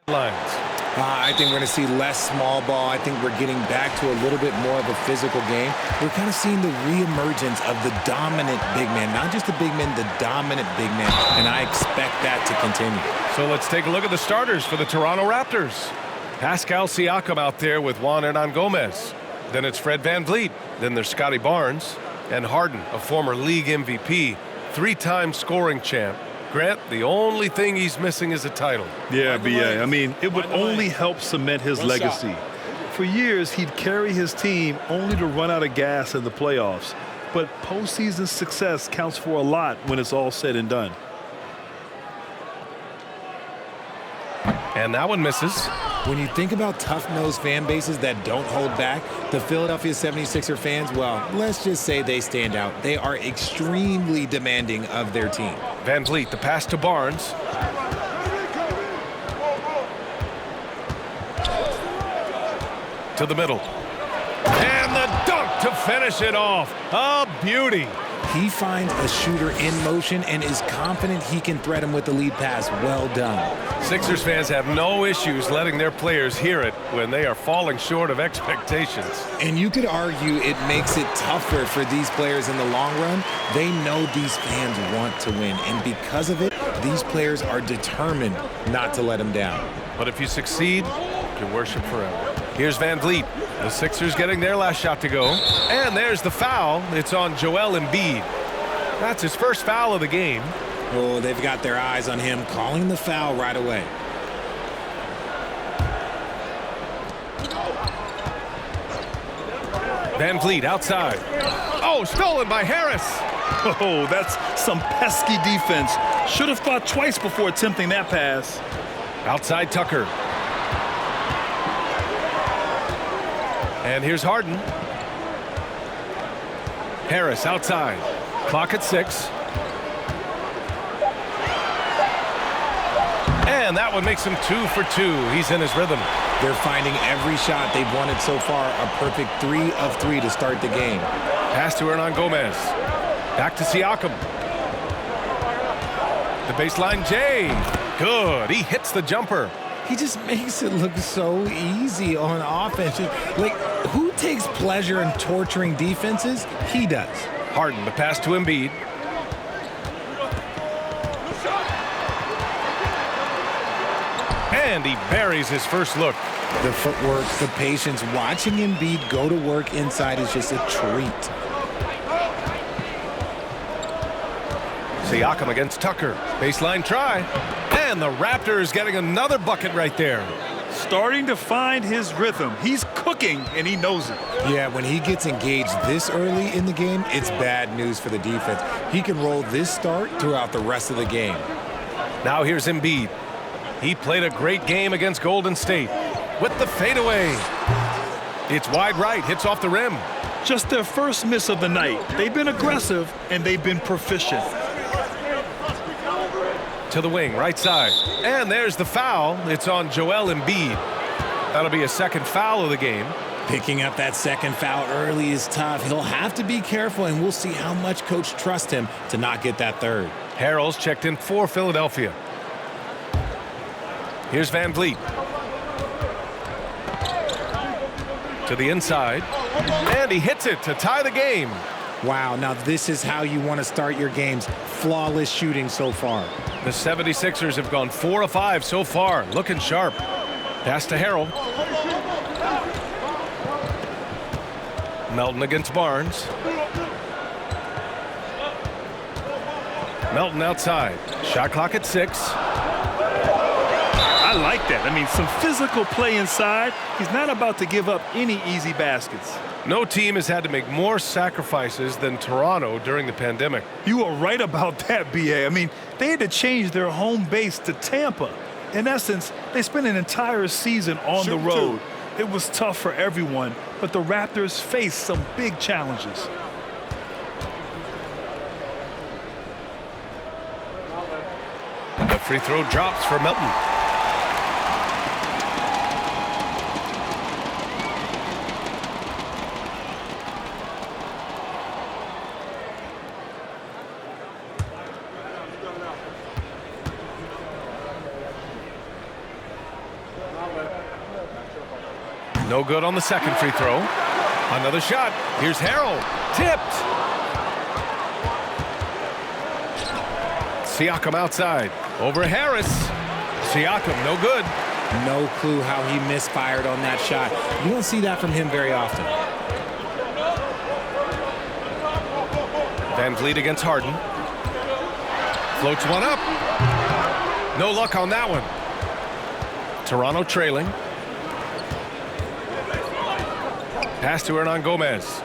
Lines. I think we're going to see less small ball. I think we're getting back to a little bit more of a physical game. We're kind of seeing the reemergence of the dominant big man. Not just the big man, the dominant big man. And I expect that to continue. So let's take a look at the starters for the Toronto Raptors. Pascal Siakam out there with Juan Hernan-Gomez. Then it's Fred VanVleet. Then there's Scotty Barnes. And Harden, a former league MVP, 3-time scoring champ. Grant, the only thing he's missing is a title. Yeah, B.A. I mean, it would only help cement his legacy. For years, he'd carry his team only to run out of gas in the playoffs. But postseason success counts for a lot when it's all said and done. And that one misses. When you think about tough-nosed fan bases that don't hold back, the Philadelphia 76er fans, well, let's just say they stand out. They are extremely demanding of their team. VanVleet, the pass to Barnes. To the middle. And the dunk to finish it off. A beauty. He finds a shooter in motion and is confident he can threat him with the lead pass. Well done. Sixers fans have no issues letting their players hear it when they are falling short of expectations. And you could argue it makes it tougher for these players in the long run. They know these fans want to win, and because of it, these players are determined not to let them down. But if you succeed, you can worship forever. Here's VanVleet. The Sixers getting their last shot to go. And there's the foul. It's on Joel Embiid. That's his first foul of the game. Oh, they've got their eyes on him, calling the foul right away. VanVleet outside. Oh, stolen by Harris. Oh, that's some pesky defense. Should have thought twice before attempting that pass. Outside Tucker. And here's Harden. Harris outside. Clock at 6. And that one makes him 2 for 2. He's in his rhythm. They're finding every shot they've wanted so far. A perfect 3 of 3 to start the game. Pass to Hernan-Gomez. Back to Siakam. The baseline J. Good. He hits the jumper. He just makes it look so easy on offense. Like, who takes pleasure in torturing defenses? He does. Harden, the pass to Embiid. And he buries his first look. The footwork, the patience, watching Embiid go to work inside is just a treat. Siakam against Tucker. Baseline try. And the Raptors getting another bucket right there. Starting to find his rhythm. He's cooking, and he knows it. Yeah, when he gets engaged this early in the game, it's bad news for the defense. He can roll this start throughout the rest of the game. Now here's Embiid. He played a great game against Golden State with the fadeaway. It's wide right, hits off the rim. Just their first miss of the night. They've been aggressive, and they've been proficient. To the wing, right side. And there's the foul. It's on Joel Embiid. That'll be a second foul of the game. Picking up that second foul early is tough. He'll have to be careful, and we'll see how much coach trusts him to not get that third. Harrell's checked in for Philadelphia. Here's VanVleet. To the inside. And he hits it to tie the game. Wow, now this is how you want to start your games. Flawless shooting so far. The 76ers have gone 4 of 5 so far. Looking sharp. Pass to Harrell. Melton against Barnes. Melton outside. Shot clock at 6. I like that. I mean, some physical play inside. He's not about to give up any easy baskets. No team has had to make more sacrifices than Toronto during the pandemic. You are right about that, B.A. I mean, they had to change their home base to Tampa. In essence, they spent an entire season on the road. It was tough for everyone, but the Raptors faced some big challenges. The free throw drops for Melton. No good on the second free throw. Another shot. Here's Harrell. Tipped. Siakam outside. Over Harris. Siakam, no good. No clue how he misfired on that shot. You don't see that from him very often. Van Vliet against Harden. Floats one up. No luck on that one. Toronto trailing. Pass to Hernan Gomez.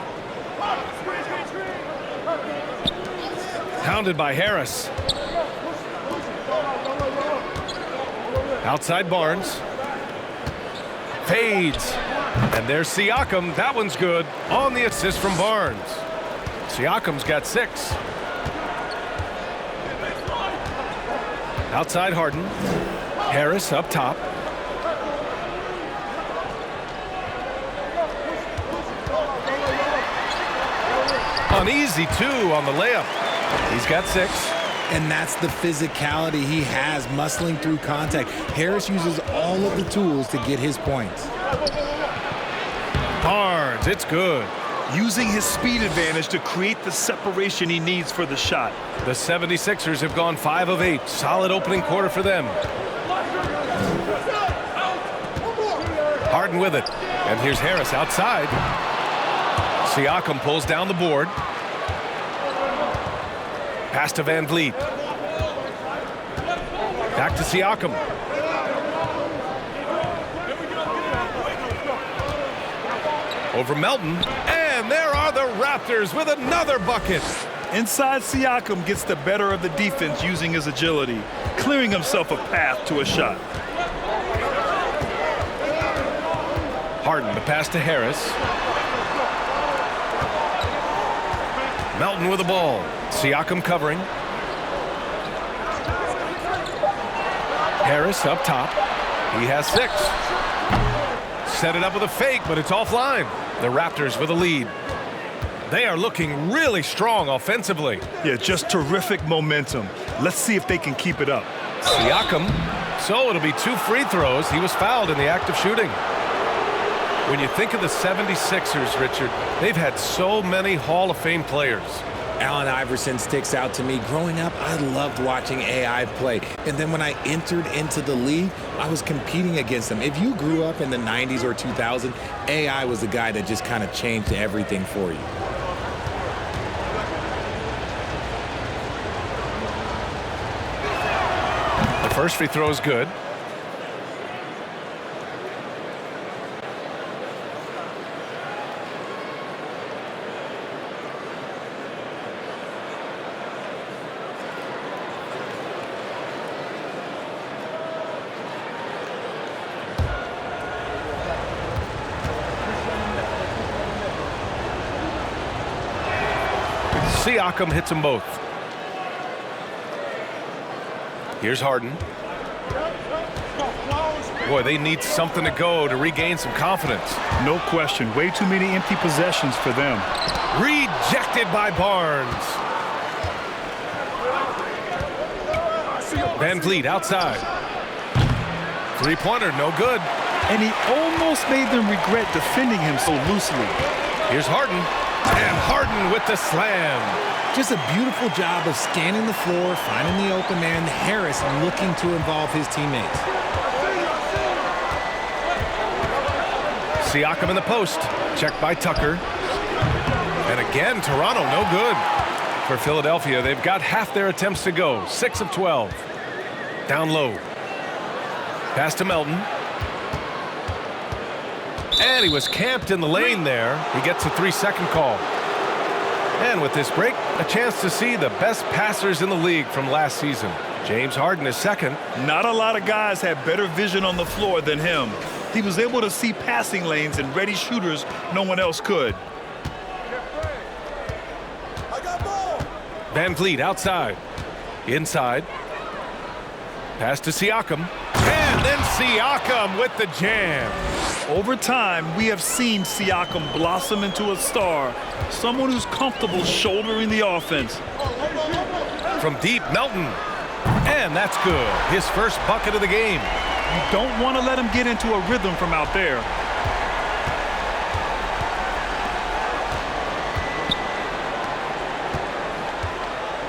Hounded by Harris. Outside Barnes. Fades. And there's Siakam. That one's good. On the assist from Barnes. Siakam's got 6. Outside Harden. Harris up top. Uneasy 2 on the layup. He's got 6. And that's the physicality he has, muscling through contact. Harris uses all of the tools to get his points. Barnes, it's good. Using his speed advantage to create the separation he needs for the shot. The 76ers have gone 5 of 8. Solid opening quarter for them. Harden with it. And here's Harris outside. Siakam pulls down the board. Pass to Van Vliet. Back to Siakam. Over Melton. And there are the Raptors with another bucket. Inside, Siakam gets the better of the defense using his agility, clearing himself a path to a shot. Harden, the pass to Harris. Melton with the ball. Siakam covering. Harris up top. He has 6. Set it up with a fake, but it's offline. The Raptors with a lead. They are looking really strong offensively. Yeah, just terrific momentum. Let's see if they can keep it up. Siakam. So it'll be 2 free throws. He was fouled in the act of shooting. When you think of the 76ers, Richard, they've had so many Hall of Fame players. Allen Iverson sticks out to me. Growing up, I loved watching AI play. And then when I entered into the league, I was competing against him. If you grew up in the 90s or 2000, AI was the guy that just kind of changed everything for you. The first free throw is good. Siakam hits them both. Here's Harden. Boy, they need something to go to regain some confidence. No question. Way too many empty possessions for them. Rejected by Barnes. Van Vliet outside. Three-pointer, no good. And he almost made them regret defending him so loosely. Here's Harden. And Harden with the slam. Just a beautiful job of scanning the floor, finding the open man. Harris looking to involve his teammates. Siakam in the post. Checked by Tucker. And again, Toronto, no good. For Philadelphia, they've got half their attempts to go. 6 of 12. Down low. Pass to Melton. And he was camped in the lane there. He gets a 3-second call. And with this break, a chance to see the best passers in the league from last season. James Harden is second. Not a lot of guys had better vision on the floor than him. He was able to see passing lanes and ready shooters no one else could. Van Vliet outside. Inside. Pass to Siakam. And then Siakam with the jam. Over time, we have seen Siakam blossom into a star, someone who's comfortable shouldering the offense. From deep, Melton. And that's good. His first bucket of the game. You don't want to let him get into a rhythm from out there.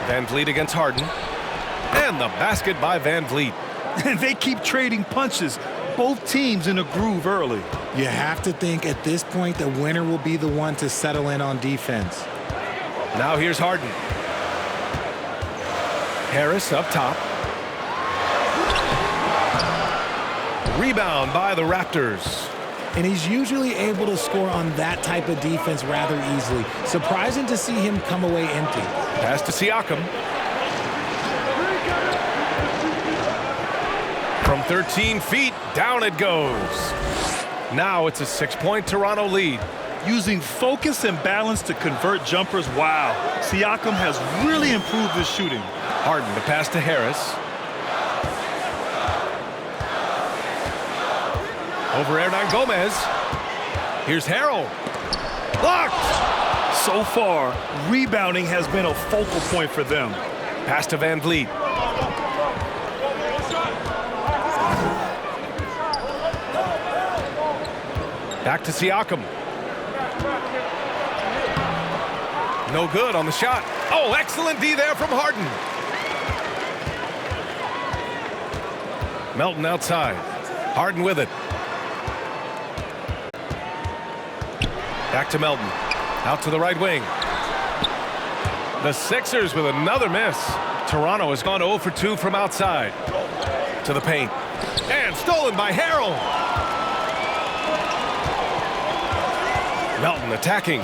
Van Vliet against Harden. And the basket by Van Vliet. And they keep trading punches. Both teams in a groove early. You have to think at this point the winner will be the one to settle in on defense. Now here's Harden. Harris up top. Rebound by the Raptors. And he's usually able to score on that type of defense rather easily. Surprising to see him come away empty. Pass to Siakam. From 13 feet, down it goes. Now it's a 6-point Toronto lead. Using focus and balance to convert jumpers, wow. Siakam has really improved his shooting. Harden to pass to Harris. Over Hernan Gomez. Here's Harrell. Blocked! So far, rebounding has been a focal point for them. Pass to Van Vliet. Back to Siakam. No good on the shot. Oh, excellent D there from Harden. Melton outside. Harden with it. Back to Melton. Out to the right wing. The Sixers with another miss. Toronto has gone 0 for 2 from outside. To the paint. And stolen by Harrell. Melton attacking.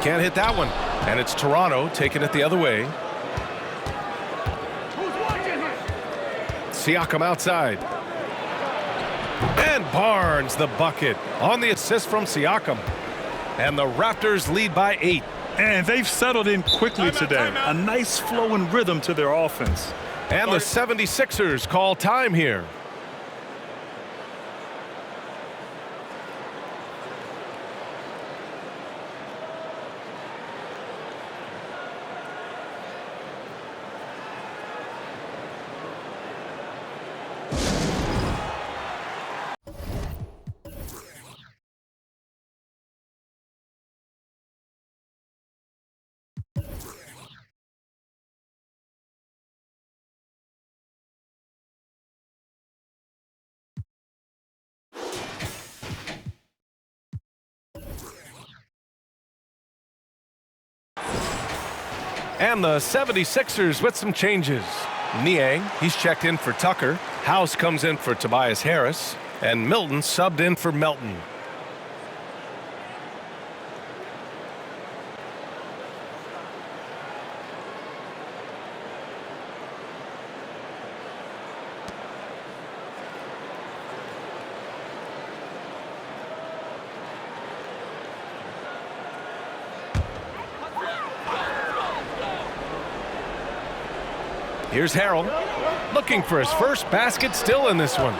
Can't hit that one. And it's Toronto taking it the other way. Siakam outside. And Barnes the bucket on the assist from Siakam. And the Raptors lead by 8. And they've settled in quickly today. A nice flow and rhythm to their offense. And the 76ers call time here. And the 76ers with some changes. Niang, he's checked in for Tucker. House comes in for Tobias Harris. And Milton subbed in for Melton. Here's Harrell, looking for his first basket, still in this one.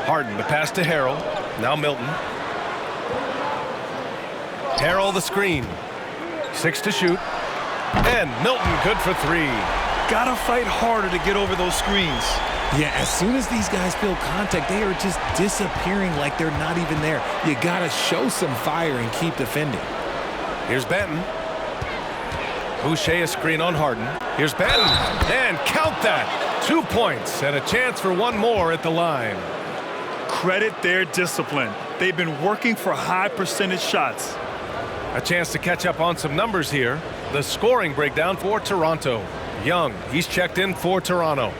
Harden to pass to Harrell. Now Milton. Harrell the screen. 6 to shoot. And Milton good for 3. Gotta fight harder to get over those screens. Yeah, as soon as these guys feel contact, they are just disappearing like they're not even there. You gotta show some fire and keep defending. Here's Benton. Boucher a screen on Harden. Here's Benton. And count that. 2 points and a chance for one more at the line. Credit their discipline. They've been working for high percentage shots. A chance to catch up on some numbers here. The scoring breakdown for Toronto. Young, he's checked in for Toronto.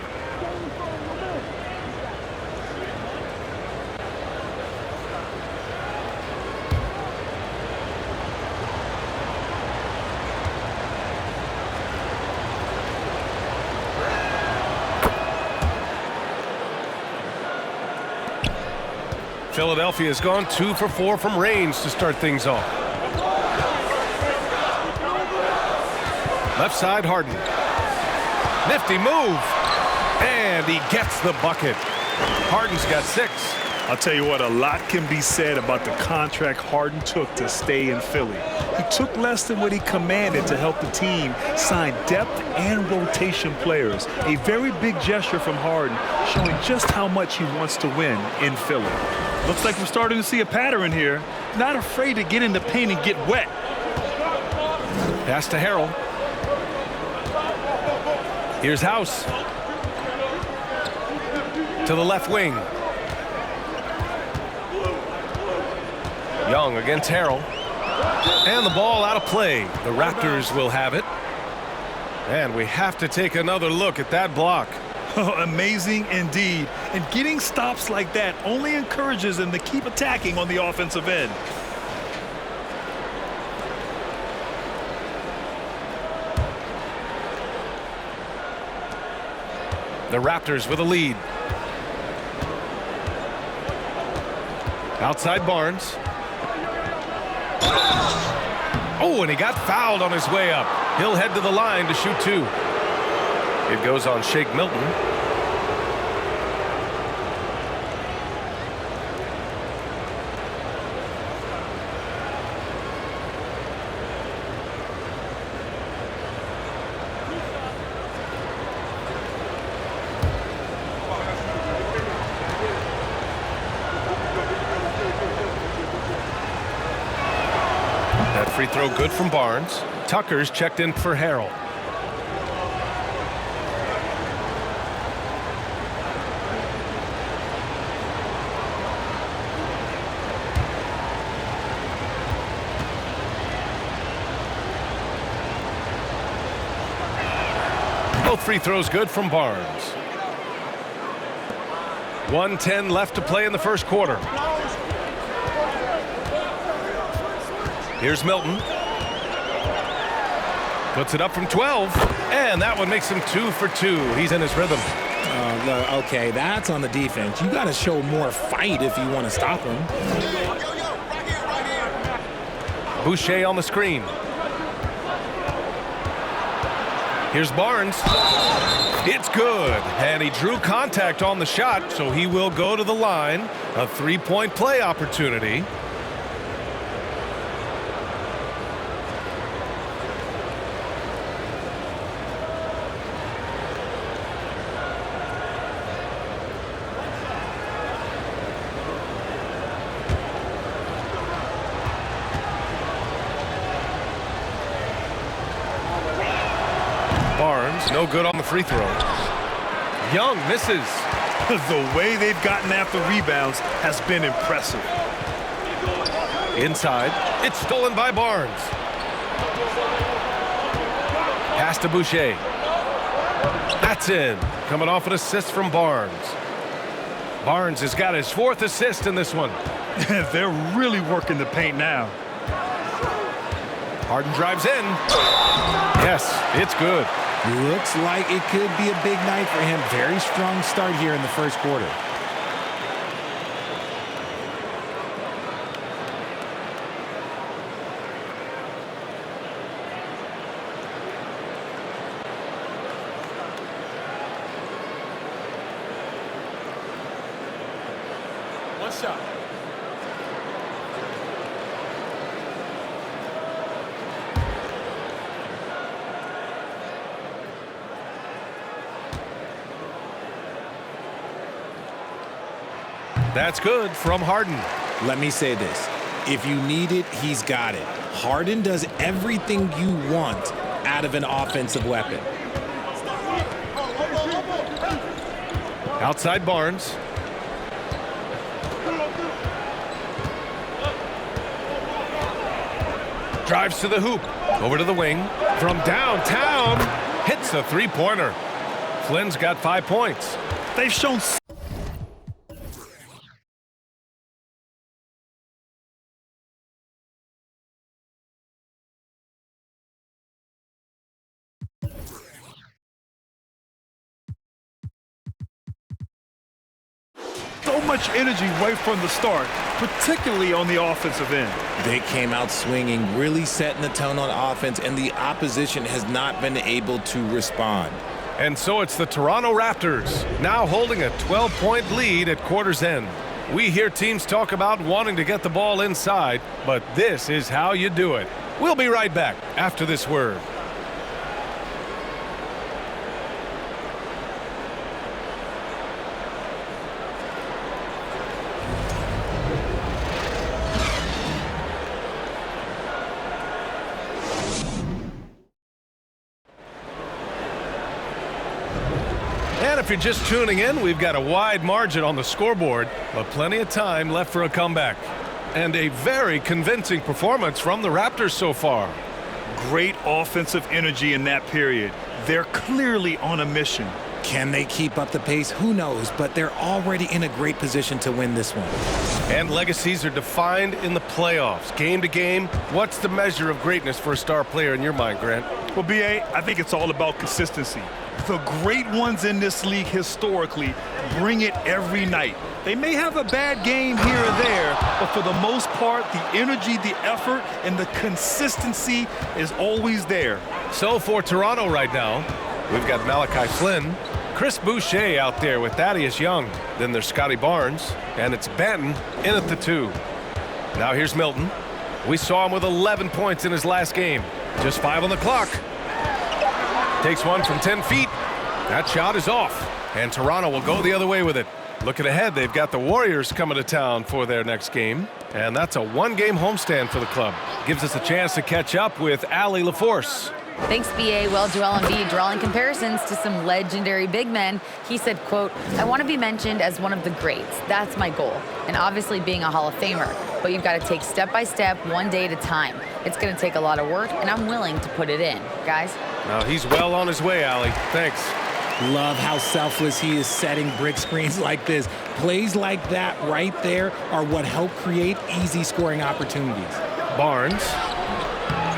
Philadelphia has gone 2 for 4 from range to start things off. Left side, Harden. Nifty move. And he gets the bucket. Harden's got 6. I'll tell you what, a lot can be said about the contract Harden took to stay in Philly. He took less than what he commanded to help the team sign depth and rotation players. A very big gesture from Harden, showing just how much he wants to win in Philly. Looks like we're starting to see a pattern here. Not afraid to get in the paint and get wet. Pass to Harrell. Here's House. To the left wing. Young against Harrell. And the ball out of play. The Raptors will have it. And we have to take another look at that block. Amazing indeed. And getting stops like that only encourages them to keep attacking on the offensive end. The Raptors with a lead. Outside Barnes. Oh, and he got fouled on his way up. He'll head to the line to shoot two. It goes on Shake Milton. That free throw good from Barnes. Tucker's checked in for Harrell. Both free throws good from Barnes. 1:10 left to play in the first quarter. Here's Milton. Puts it up from 12. And that one makes him 2 for 2. He's in his rhythm. Okay, that's on the defense. You got to show more fight if you want to stop him. Boucher on the screen. Here's Barnes. It's good. And he drew contact on the shot, so he will go to the line. A three-point play opportunity. Barnes, no good on the free throw. Young misses. The way they've gotten after rebounds has been impressive. Inside, it's stolen by Barnes. Pass to Boucher. That's in. Coming off an assist from Barnes. Barnes has got his 4th assist in this one. They're really working the paint now. Harden drives in. Yes, it's good. Looks like it could be a big night for him. Very strong start here in the first quarter. One shot. That's good from Harden. Let me say this. If you need it, he's got it. Harden does everything you want out of an offensive weapon. Outside Barnes. Drives to the hoop. Over to the wing. From downtown. Hits a three-pointer. Flynn's got 5 points. They've shown so much energy right from the start, particularly on the offensive end. They came out swinging, really setting the tone on offense, and the opposition has not been able to respond. And so it's the Toronto Raptors now holding a 12-point lead at quarter's end. We hear teams talk about wanting to get the ball inside, but this is how you do it. We'll be right back after this word. And if you're just tuning in, we've got a wide margin on the scoreboard, but plenty of time left for a comeback. And a very convincing performance from the Raptors so far. Great offensive energy in that period. They're clearly on a mission. Can they keep up the pace? Who knows, but they're already in a great position to win this one. And legacies are defined in the playoffs. Game to game, what's the measure of greatness for a star player in your mind, Grant? Well, B.A., I think it's all about consistency. The great ones in this league historically bring it every night. They may have a bad game here or there, but for the most part, the energy, the effort, and the consistency is always there. So for Toronto right now, we've got Malachi Flynn, Chris Boucher out there with Thaddeus Young. Then there's Scotty Barnes, and it's Benton in at the 2. Now here's Milton. We saw him with 11 points in his last game. Just 5 on the clock. Takes one from 10 feet. That shot is off, and Toronto will go the other way with it. Looking ahead, they've got the Warriors coming to town for their next game, and that's a one-game homestand for the club. Gives us a chance to catch up with Allie LaForce. Thanks, B.A. Well, Joel Embiid drawing comparisons to some legendary big men. He said, quote, "I want to be mentioned as one of the greats. That's my goal. And obviously being a Hall of Famer. But you've got to take step by step, one day at a time. It's going to take a lot of work, and I'm willing to put it in." Guys? Now he's well on his way, Allie. Thanks. Love how selfless he is setting brick screens like this. Plays like that right there are what help create easy scoring opportunities. Barnes.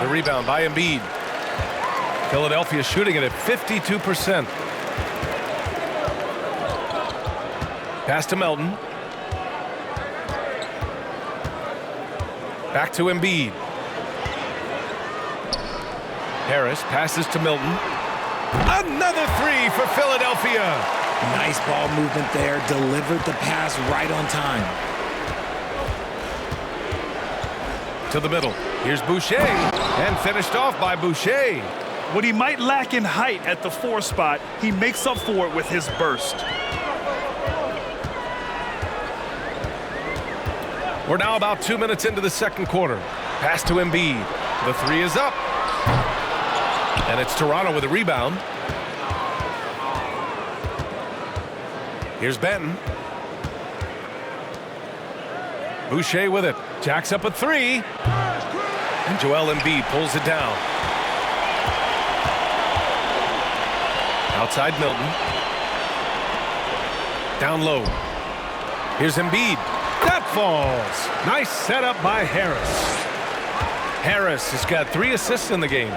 The rebound by Embiid. Philadelphia shooting it at 52%. Pass to Melton. Back to Embiid. Harris passes to Milton. Another 3 for Philadelphia. Nice ball movement there. Delivered the pass right on time. To the middle. Here's Boucher. And finished off by Boucher. What he might lack in height at the 4 spot, he makes up for it with his burst. We're now about 2 minutes into the second quarter. Pass to Embiid. The 3 is up. And it's Toronto with a rebound. Here's Benton. Boucher with it. Jacks up a 3. And Joel Embiid pulls it down. Outside Milton. Down low. Here's Embiid. That falls. Nice setup by Harris. Harris has got 3 assists in the game.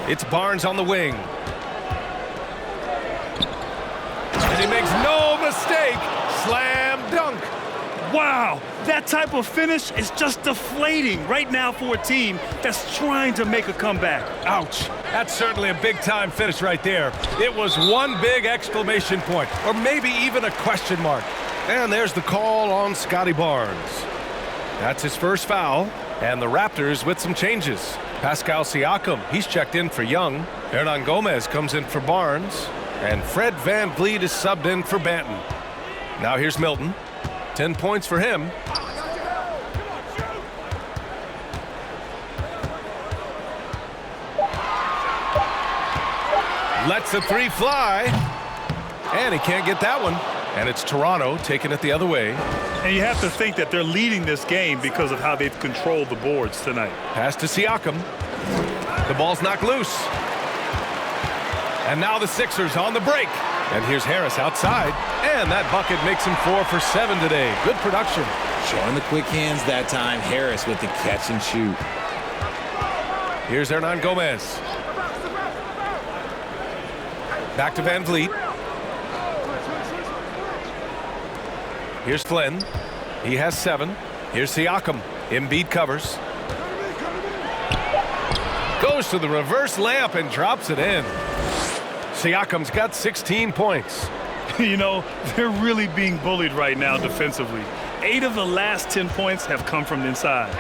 It's Barnes on the wing. And he makes no mistake. Slam dunk. Wow, that type of finish is just deflating right now for a team that's trying to make a comeback. Ouch. That's certainly a big-time finish right there. It was one big exclamation point, or maybe even a question mark. And there's the call on Scotty Barnes. That's his first foul, and the Raptors with some changes. Pascal Siakam, he's checked in for Young. Hernan Gomez comes in for Barnes, and Fred VanVleet is subbed in for Banton. Now here's Milton. 10 points for him. Lets the 3 fly. And he can't get that one. And it's Toronto taking it the other way. And you have to think that they're leading this game because of how they've controlled the boards tonight. Pass to Siakam. The ball's knocked loose. And now the Sixers on the break. And here's Harris outside. And that bucket makes him 4 for 7 today. Good production. Showing the quick hands that time. Harris with the catch and shoot. Here's Hernan Gomez. Back to VanVleet. Here's Flynn. He has 7. Here's Siakam. Embiid covers. Goes to the reverse layup and drops it in. Siakam's got 16 points. You know, they're really being bullied right now defensively. 8 of the last 10 points have come from the inside.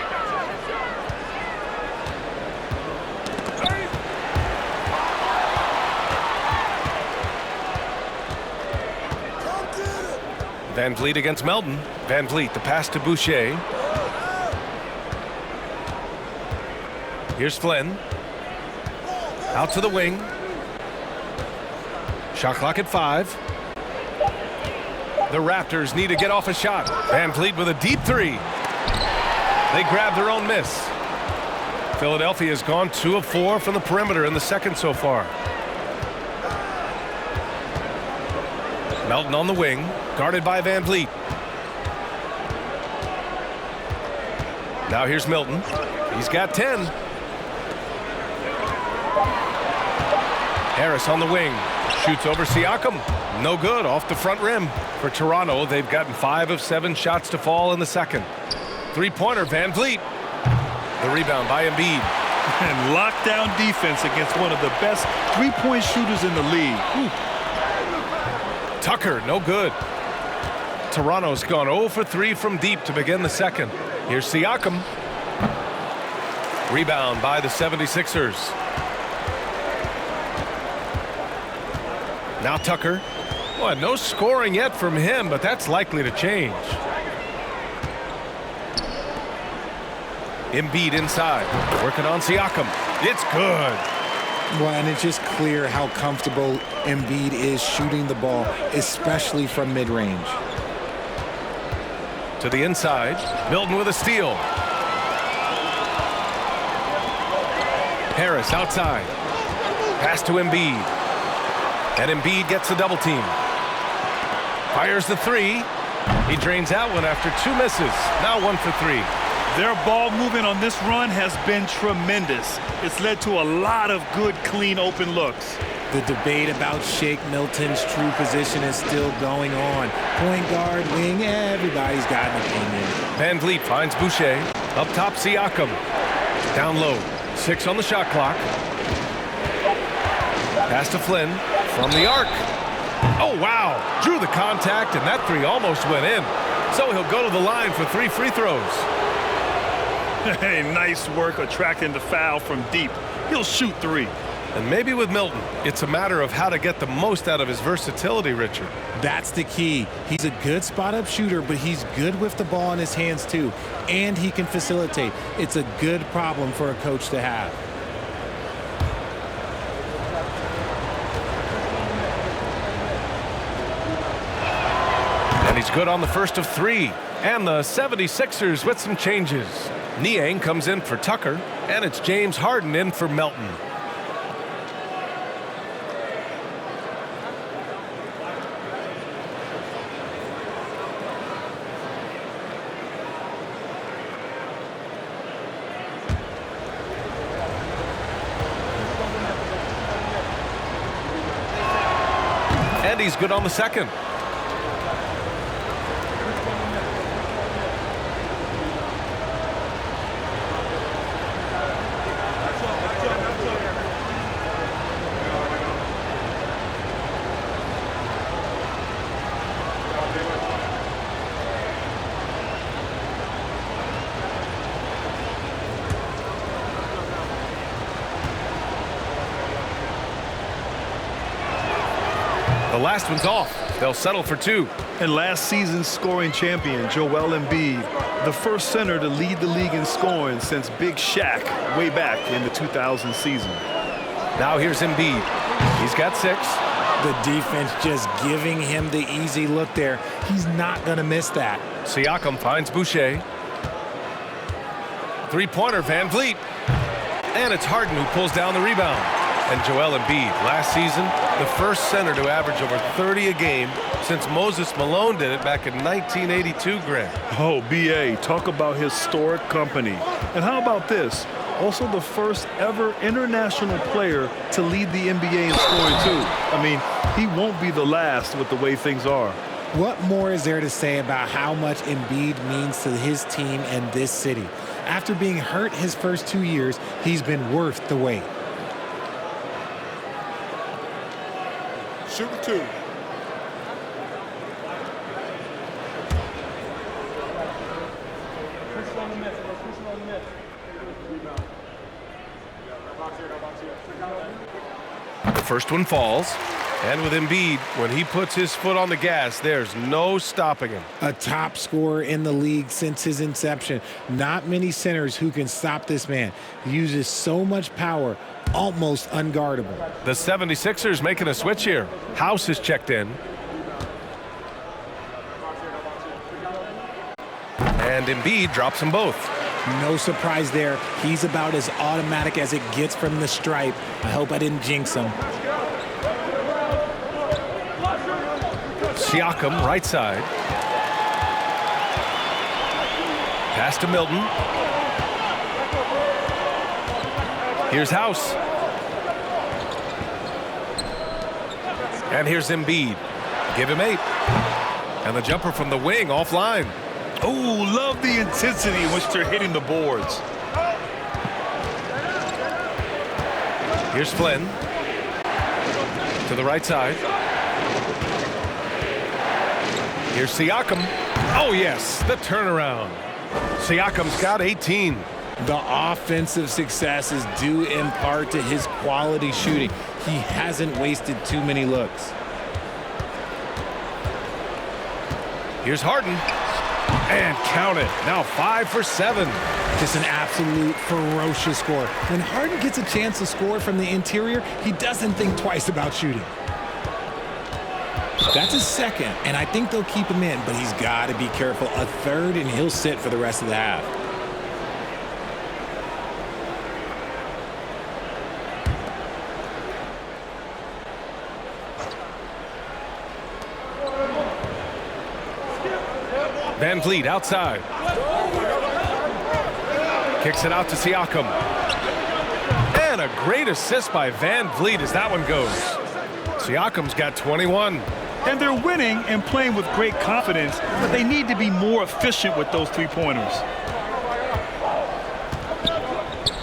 Van Vliet against Melton. Van Vliet, the pass to Boucher. Here's Flynn. Out to the wing. Shot clock at 5. The Raptors need to get off a shot. Van Vliet with a deep 3. They grab their own miss. Philadelphia has gone 2 of 4 from the perimeter in the second so far. Melton on the wing, guarded by Van Vliet. Now here's Milton. He's got 10. Harris on the wing. Shoots over Siakam. No good, off the front rim. For Toronto, they've gotten 5 of 7 shots to fall in the second. Three-pointer, Van Vliet. The rebound by Embiid. And lockdown defense against one of the best three-point shooters in the league. Ooh. Tucker, no good. Toronto's gone 0 for 3 from deep to begin the second. Here's Siakam. Rebound by the 76ers. Now Tucker. Well, no scoring yet from him, but that's likely to change. Embiid inside, working on Siakam. It's good. Well, and it's just clear how comfortable Embiid is shooting the ball, especially from mid-range. To the inside, Milton with a steal. Harris outside. Pass to Embiid. And Embiid gets the double team. Fires the 3. He drains that one after 2 misses. Now 1 for 3. Their ball movement on this run has been tremendous. It's led to a lot of good, clean, open looks. The debate about Shake Milton's true position is still going on. Point guard, wing, everybody's got an opinion. Van Vliet finds Boucher. Up top, Siakam. Down low. 6 on the shot clock. Pass to Flynn from the arc. Oh, wow. Drew the contact, and that 3 almost went in. So he'll go to the line for 3 free throws. Hey, nice work attracting the foul from deep. He'll shoot 3. And maybe with Milton, it's a matter of how to get the most out of his versatility, Richard. That's the key. He's a good spot-up shooter, but he's good with the ball in his hands, too. And he can facilitate. It's a good problem for a coach to have. And he's good on the first of 3. And the 76ers with some changes. Niang comes in for Tucker, and it's James Harden in for Melton. And he's good on the second. The last one's off. They'll settle for 2. And last season's scoring champion, Joel Embiid, the first center to lead the league in scoring since Big Shaq way back in the 2000 season. Now here's Embiid. He's got 6. The defense just giving him the easy look there. He's not going to miss that. Siakam finds Boucher. Three-pointer, Van Vliet. And it's Harden who pulls down the rebound. And Joel Embiid, last season, the first center to average over 30 a game since Moses Malone did it back in 1982, Greg. Oh, B.A., talk about historic company. And how about this? Also the first ever international player to lead the NBA in scoring, too. I mean, he won't be the last with the way things are. What more is there to say about how much Embiid means to his team and this city? After being hurt his first 2 years, he's been worth the wait. Shooting 2. The first one falls. And with Embiid, when he puts his foot on the gas, there's no stopping him. A top scorer in the league since his inception. Not many centers who can stop this man. He uses so much power, almost unguardable. The 76ers making a switch here. House is checked in. And Embiid drops them both. No surprise there. He's about as automatic as it gets from the stripe. I hope I didn't jinx him. Siakam, right side. Pass to Milton. Here's House. And here's Embiid. Give him 8. And the jumper from the wing offline. Oh, love the intensity in which they're hitting the boards. Here's Flynn. To the right side. Here's Siakam. Oh, yes, the turnaround. Siakam's got 18. The offensive success is due in part to his quality shooting. He hasn't wasted too many looks. Here's Harden. And count it. Now 5 for 7. Just an absolute ferocious score. When Harden gets a chance to score from the interior, he doesn't think twice about shooting. That's his second, and I think they'll keep him in, but he's got to be careful. A third, and he'll sit for the rest of the half. Van Vliet outside. Kicks it out to Siakam. And a great assist by Van Vliet as that one goes. Siakam's got 21. And they're winning and playing with great confidence, but they need to be more efficient with those three-pointers.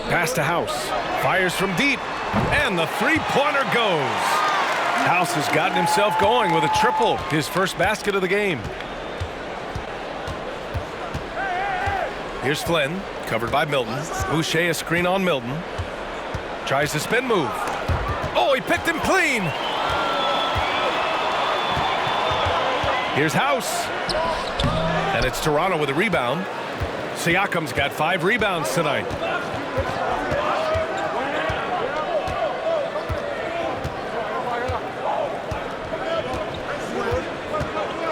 Pass to House. Fires from deep. And the three-pointer goes. House has gotten himself going with a triple. His first basket of the game. Here's Flynn, covered by Milton. Boucher a screen on Milton. Tries the spin move. Oh, he picked him clean. Here's House. And it's Toronto with a rebound. Siakam's got 5 rebounds tonight.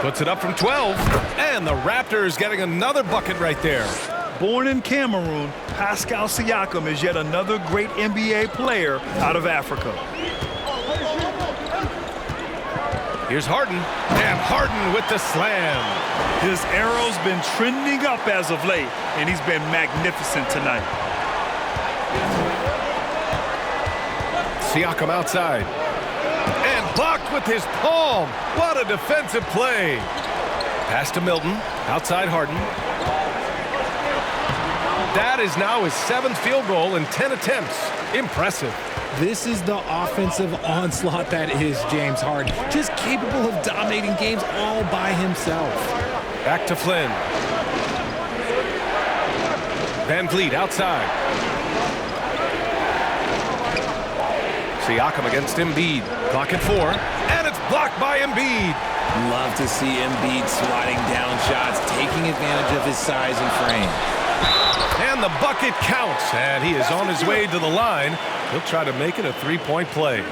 Puts it up from 12. And the Raptors getting another bucket right there. Born in Cameroon, Pascal Siakam is yet another great NBA player out of Africa. Here's Harden, and Harden with the slam. His arrow's been trending up as of late, and he's been magnificent tonight. Siakam outside. And blocked with his palm. What a defensive play. Pass to Milton, outside Harden. That is now his 7th field goal in 10 attempts. Impressive. This is the offensive onslaught that is James Harden. Just capable of dominating games all by himself. Back to Flynn. Van Vliet outside. Siakam against Embiid. Clock at 4. And it's blocked by Embiid. Love to see Embiid swatting down shots, taking advantage of his size and frame. And the bucket counts. And he is on his way to the line. He'll try to make it a 3-point play.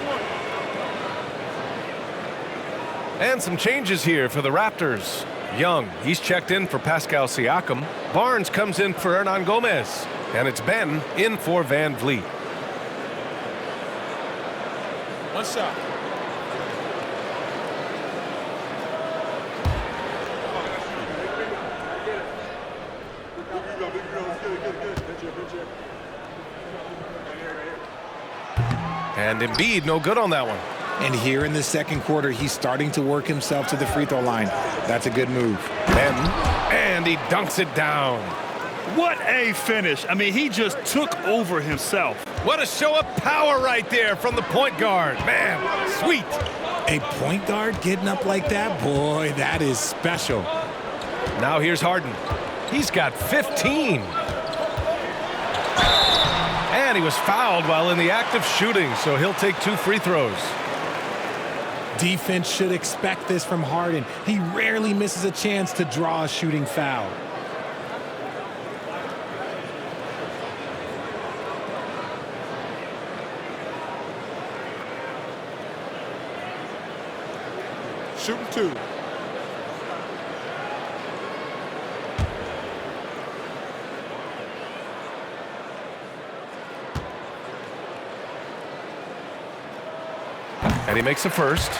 And some changes here for the Raptors. Young, he's checked in for Pascal Siakam. Barnes comes in for Hernan Gomez. And it's Ben in for Van Vliet. One shot. And Embiid no good on that one. And here in the second quarter, he's starting to work himself to the free throw line. That's a good move. And he dunks it down. What a finish. I mean, he just took over himself. What a show of power right there from the point guard. Man, sweet. A point guard getting up like that? Boy, that is special. Now here's Harden. He's got 15. And he was fouled while in the act of shooting, so he'll take 2 free throws. Defense should expect this from Harden. He rarely misses a chance to draw a shooting foul. Shooting 2. And he makes a first.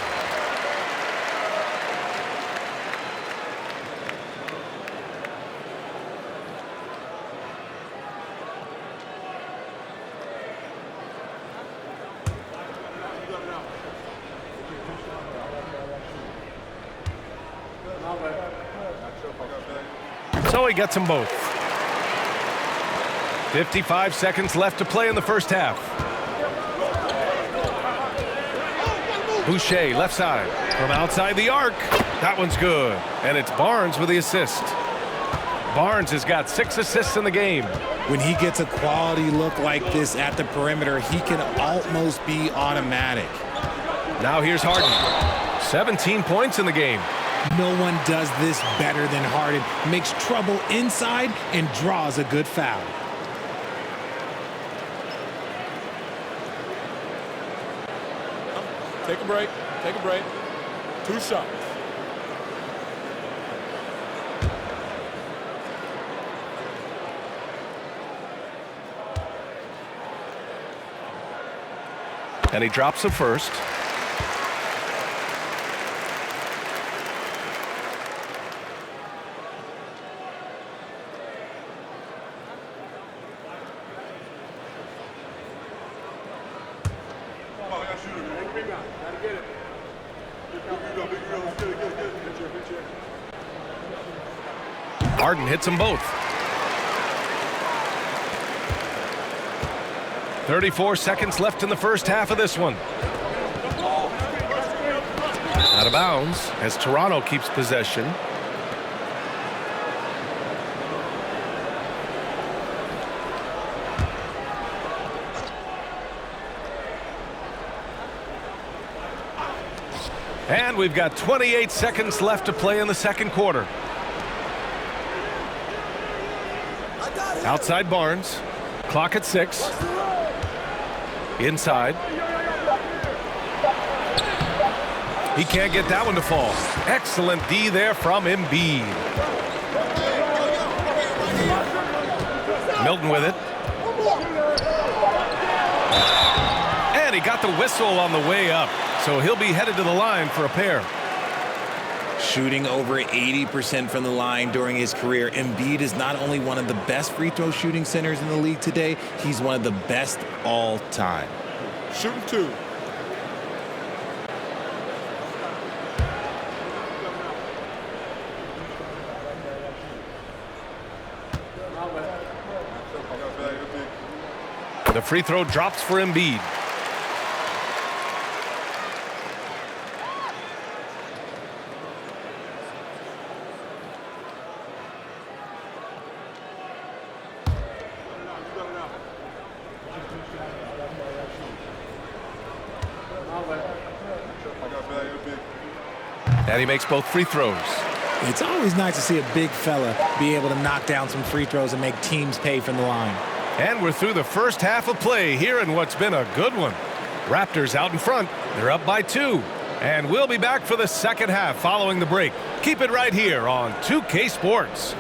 So he gets them both. 55 seconds left to play in the first half. Boucher, left side, from outside the arc. That one's good. And it's Barnes with the assist. Barnes has got 6 assists in the game. When he gets a quality look like this at the perimeter, he can almost be automatic. Now here's Harden. 17 points in the game. No one does this better than Harden. Makes trouble inside and draws a good foul. Take a break. Take a break. 2 shots. And he drops the first. Harden hits them both. 34 seconds left in the first half of this one. Out of bounds as Toronto keeps possession. And we've got 28 seconds left to play in the second quarter. Outside Barnes. Clock at 6. Inside. He can't get that one to fall. Excellent D there from Embiid. Milton with it. And he got the whistle on the way up. So he'll be headed to the line for a pair. Shooting over 80% from the line during his career, Embiid is not only one of the best free throw shooting centers in the league today, he's one of the best all time. Shooting 2. The free throw drops for Embiid. And he makes both free throws. It's always nice to see a big fella be able to knock down some free throws and make teams pay from the line. And we're through the first half of play here in what's been a good one. Raptors out in front. They're up by 2. And we'll be back for the second half following the break. Keep it right here on 2K Sports.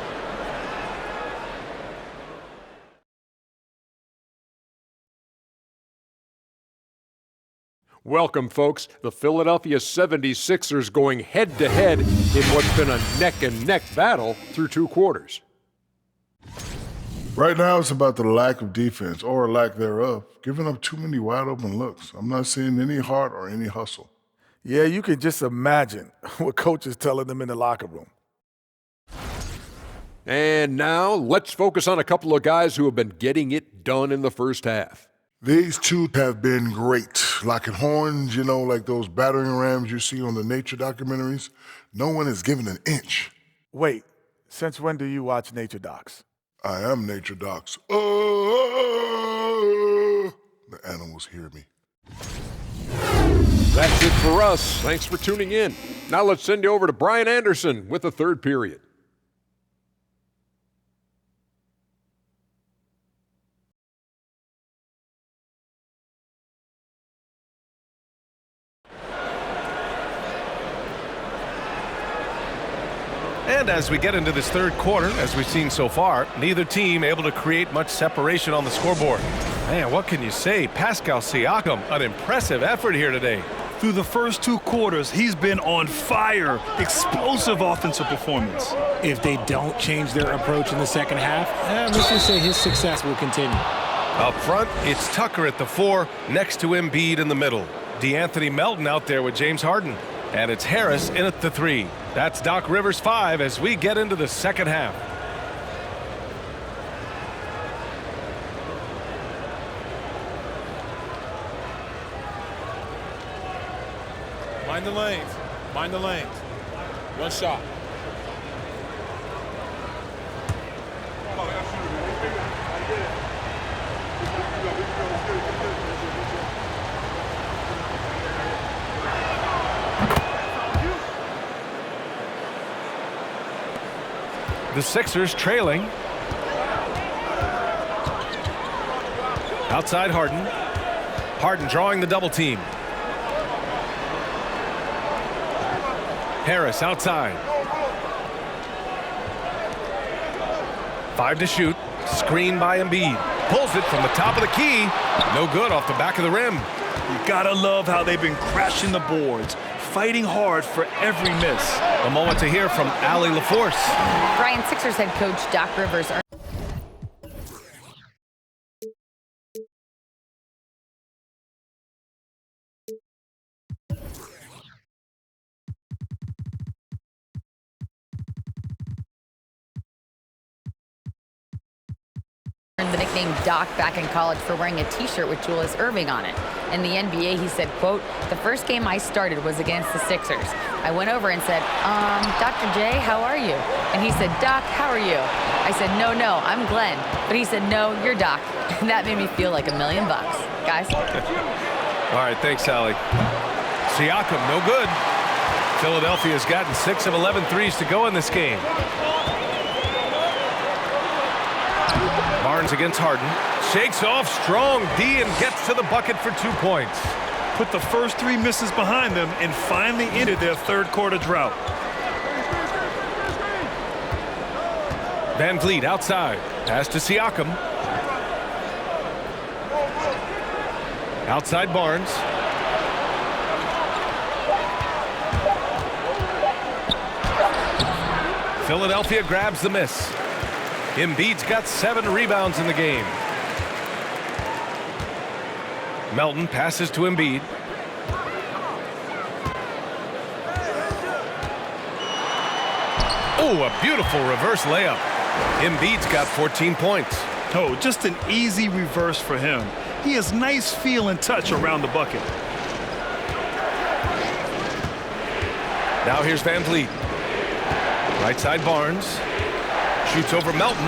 Welcome, folks. The Philadelphia 76ers going head-to-head in what's been a neck-and-neck battle through 2 quarters. Right now, it's about the lack of defense, or lack thereof, giving up too many wide-open looks. I'm not seeing any heart or any hustle. Yeah, you can just imagine what coach is telling them in the locker room. And now, let's focus on a couple of guys who have been getting it done in the first half. These two have been great. Locking horns, like those battering rams you see on the nature documentaries. No one is giving an inch. Wait, Since when do you watch nature docs? I am nature docs. The animals hear me. That's it for us. Thanks for tuning in. Now let's send you over to Brian Anderson with the third period. And as we get into this third quarter, as we've seen so far, neither team able to create much separation on the scoreboard. Man, what can you say? Pascal Siakam, an impressive effort here today. Through the first 2 quarters, he's been on fire. Explosive offensive performance. If they don't change their approach in the second half, let's just say his success will continue. Up front, it's Tucker at the 4, next to Embiid in the middle. DeAnthony Melton out there with James Harden. And it's Harris in at the 3. That's Doc Rivers' 5 as we get into the second half. Mind the lanes. Mind the lanes. One shot. The Sixers trailing. Outside Harden. Harden drawing the double team. Harris outside. 5 to shoot. Screen by Embiid. Pulls it from the top of the key. No good off the back of the rim. You gotta love how they've been crashing the boards, fighting hard for every miss. A moment to hear from Allie LaForce. Brian, Sixers head coach Doc Rivers earned the nickname Doc back in college for wearing a t-shirt with Julius Erving on it. In the NBA, he said, quote, "The first game I started was against the Sixers. I went over and said, Dr. J, how are you?" And he said, "Doc, how are you?" I said, no, I'm Glenn." But he said, "No, you're Doc." And that made me feel like $1 million. Guys? All right, thanks, Allie. Siakam, no good. Philadelphia's gotten 6 of 11 threes to go in this game. Barnes against Harden. Shakes off strong D and gets to the bucket for 2 points. Put the first 3 misses behind them and finally ended their third quarter drought. Van Vliet outside. Pass to Siakam. Outside Barnes. Philadelphia grabs the miss. Embiid's got 7 rebounds in the game. Melton passes to Embiid. Oh, a beautiful reverse layup. Embiid's got 14 points. Oh, just an easy reverse for him. He has nice feel and touch around the bucket. Now here's Van Vliet. Right side Barnes. Shoots over Melton.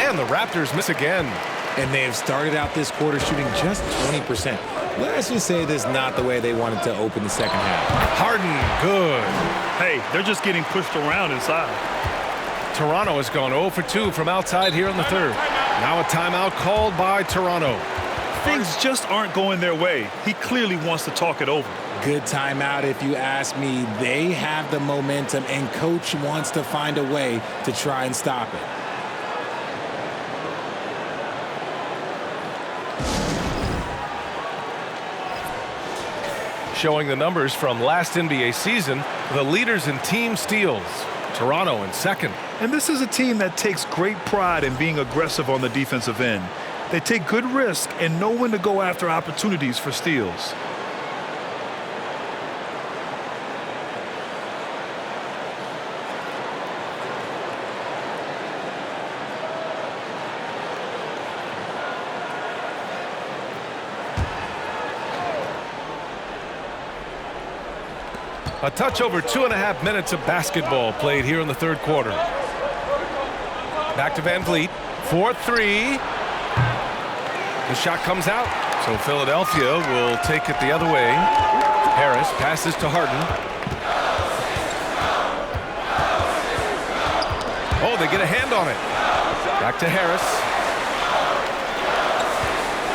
And the Raptors miss again. And they have started out this quarter shooting just 20%. Let's just say this is not the way they wanted to open the second half. Harden, good. Hey, they're just getting pushed around inside. Toronto has gone 0 for 2 from outside here in the third. Now a timeout called by Toronto. Things just aren't going their way. He clearly wants to talk it over. Good timeout if you ask me. They have the momentum, and coach wants to find a way to try and stop it. Showing the numbers from last NBA season, the leaders in team steals. Toronto in second. And this is a team that takes great pride in being aggressive on the defensive end. They take good risk and know when to go after opportunities for steals. A touch over 2.5 minutes of basketball played here in the third quarter. Back to Van Vliet. 4-3. The shot comes out. So Philadelphia will take it the other way. Harris passes to Harden. Oh, they get a hand on it. Back to Harris.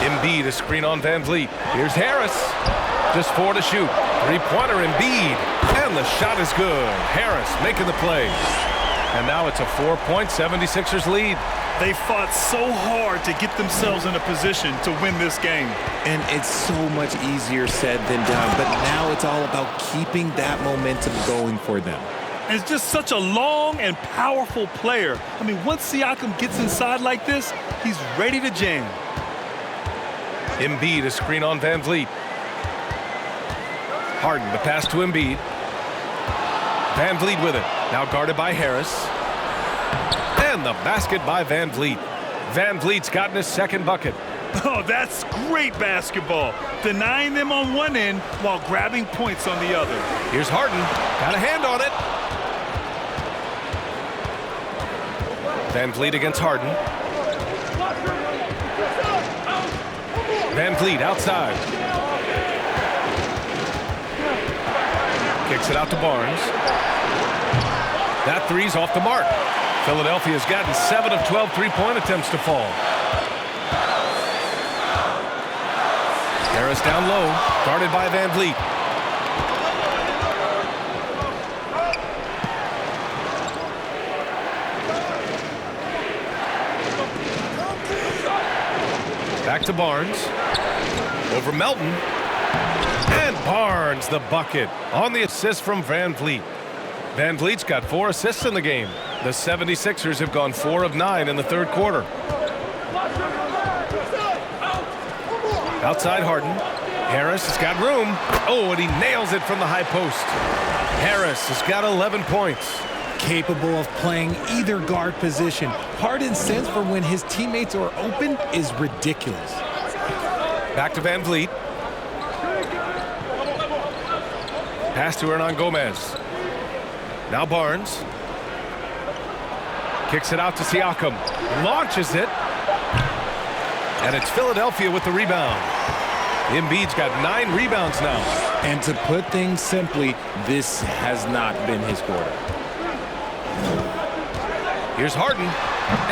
Embiid, a screen on Van Vliet. Here's Harris. Just 4 to shoot. Three-pointer Embiid. And the shot is good. Harris making the play. And now it's a 4-point 76ers lead. They fought so hard to get themselves in a position to win this game. And it's so much easier said than done. But now it's all about keeping that momentum going for them. And it's just such a long and powerful player. I mean, once Siakam gets inside like this, he's ready to jam. Embiid, a screen on Van Vliet. Harden, the pass to Embiid. Van Vliet with it. Now guarded by Harris. And the basket by Van Vliet. Van Vliet's gotten his second bucket. Oh, that's great basketball. Denying them on one end while grabbing points on the other. Here's Harden. Got a hand on it. Van Vliet against Harden. Van Vliet outside. Kicks it out to Barnes. That three's off the mark. Philadelphia's gotten 7 of 12 three-point attempts to fall. Harris down low, guarded by Van Vliet. Back to Barnes. Over Melton. And Barnes, the bucket, on the assist from Van Vliet. Van Vliet's got 4 assists in the game. The 76ers have gone 4 of 9 in the third quarter. Outside Harden. Harris has got room. Oh, and he nails it from the high post. Harris has got 11 points. Capable of playing either guard position. Harden's sense for when his teammates are open is ridiculous. Back to Van Vliet. Pass to Hernan Gomez. Now Barnes. Kicks it out to Siakam. Launches it. And it's Philadelphia with the rebound. Embiid's got 9 rebounds now. And to put things simply, this has not been his quarter. Here's Harden.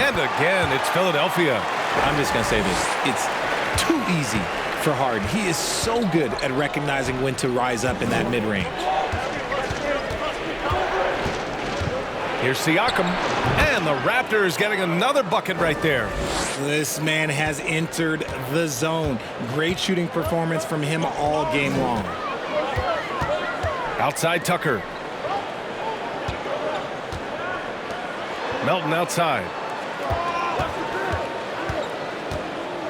And again, it's Philadelphia. I'm just going to say this. It's too easy for Harden. He is so good at recognizing when to rise up in that mid-range. Here's Siakam. And the Raptors getting another bucket right there. This man has entered the zone. Great shooting performance from him all game long. Outside Tucker. Melton outside.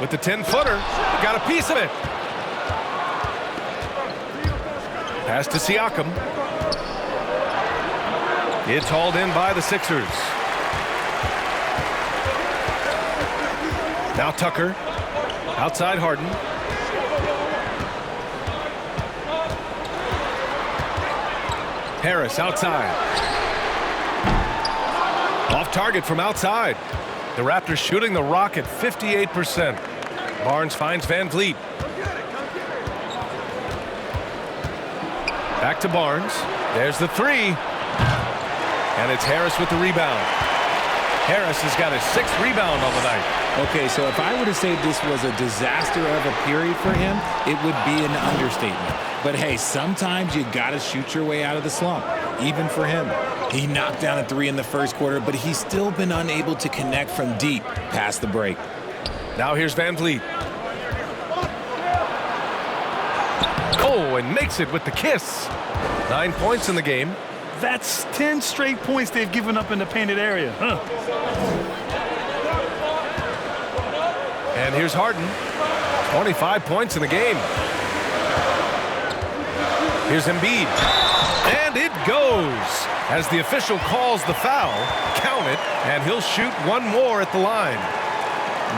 With the 10-footer. Got a piece of it. Pass to Siakam. It's hauled in by the Sixers. Now Tucker. Outside Harden. Harris outside. Off target from outside. The Raptors shooting the rock at 58%. Barnes finds Van Vliet. Back to Barnes. There's the three. And it's Harris with the rebound. Harris has got his 6th rebound on the night. Okay, so if I were to say this was a disaster of a period for him, it would be an understatement. But hey, sometimes you got to shoot your way out of the slump, even for him. He knocked down a 3 in the first quarter, but he's still been unable to connect from deep past the break. Now here's Van Vliet. Oh, and makes it with the kiss. 9 points in the game. That's 10 straight points they've given up in the painted area. And here's Harden. 25 points in the game. Here's Embiid. And it goes. As the official calls the foul, count it, and he'll shoot one more at the line.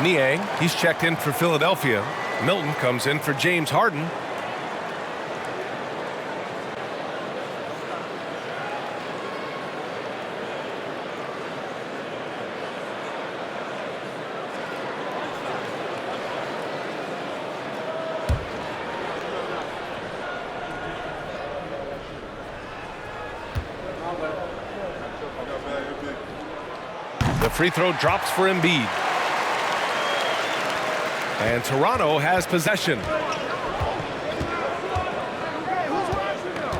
Niang, he's checked in for Philadelphia. Milton comes in for James Harden. The free throw drops for Embiid. And Toronto has possession.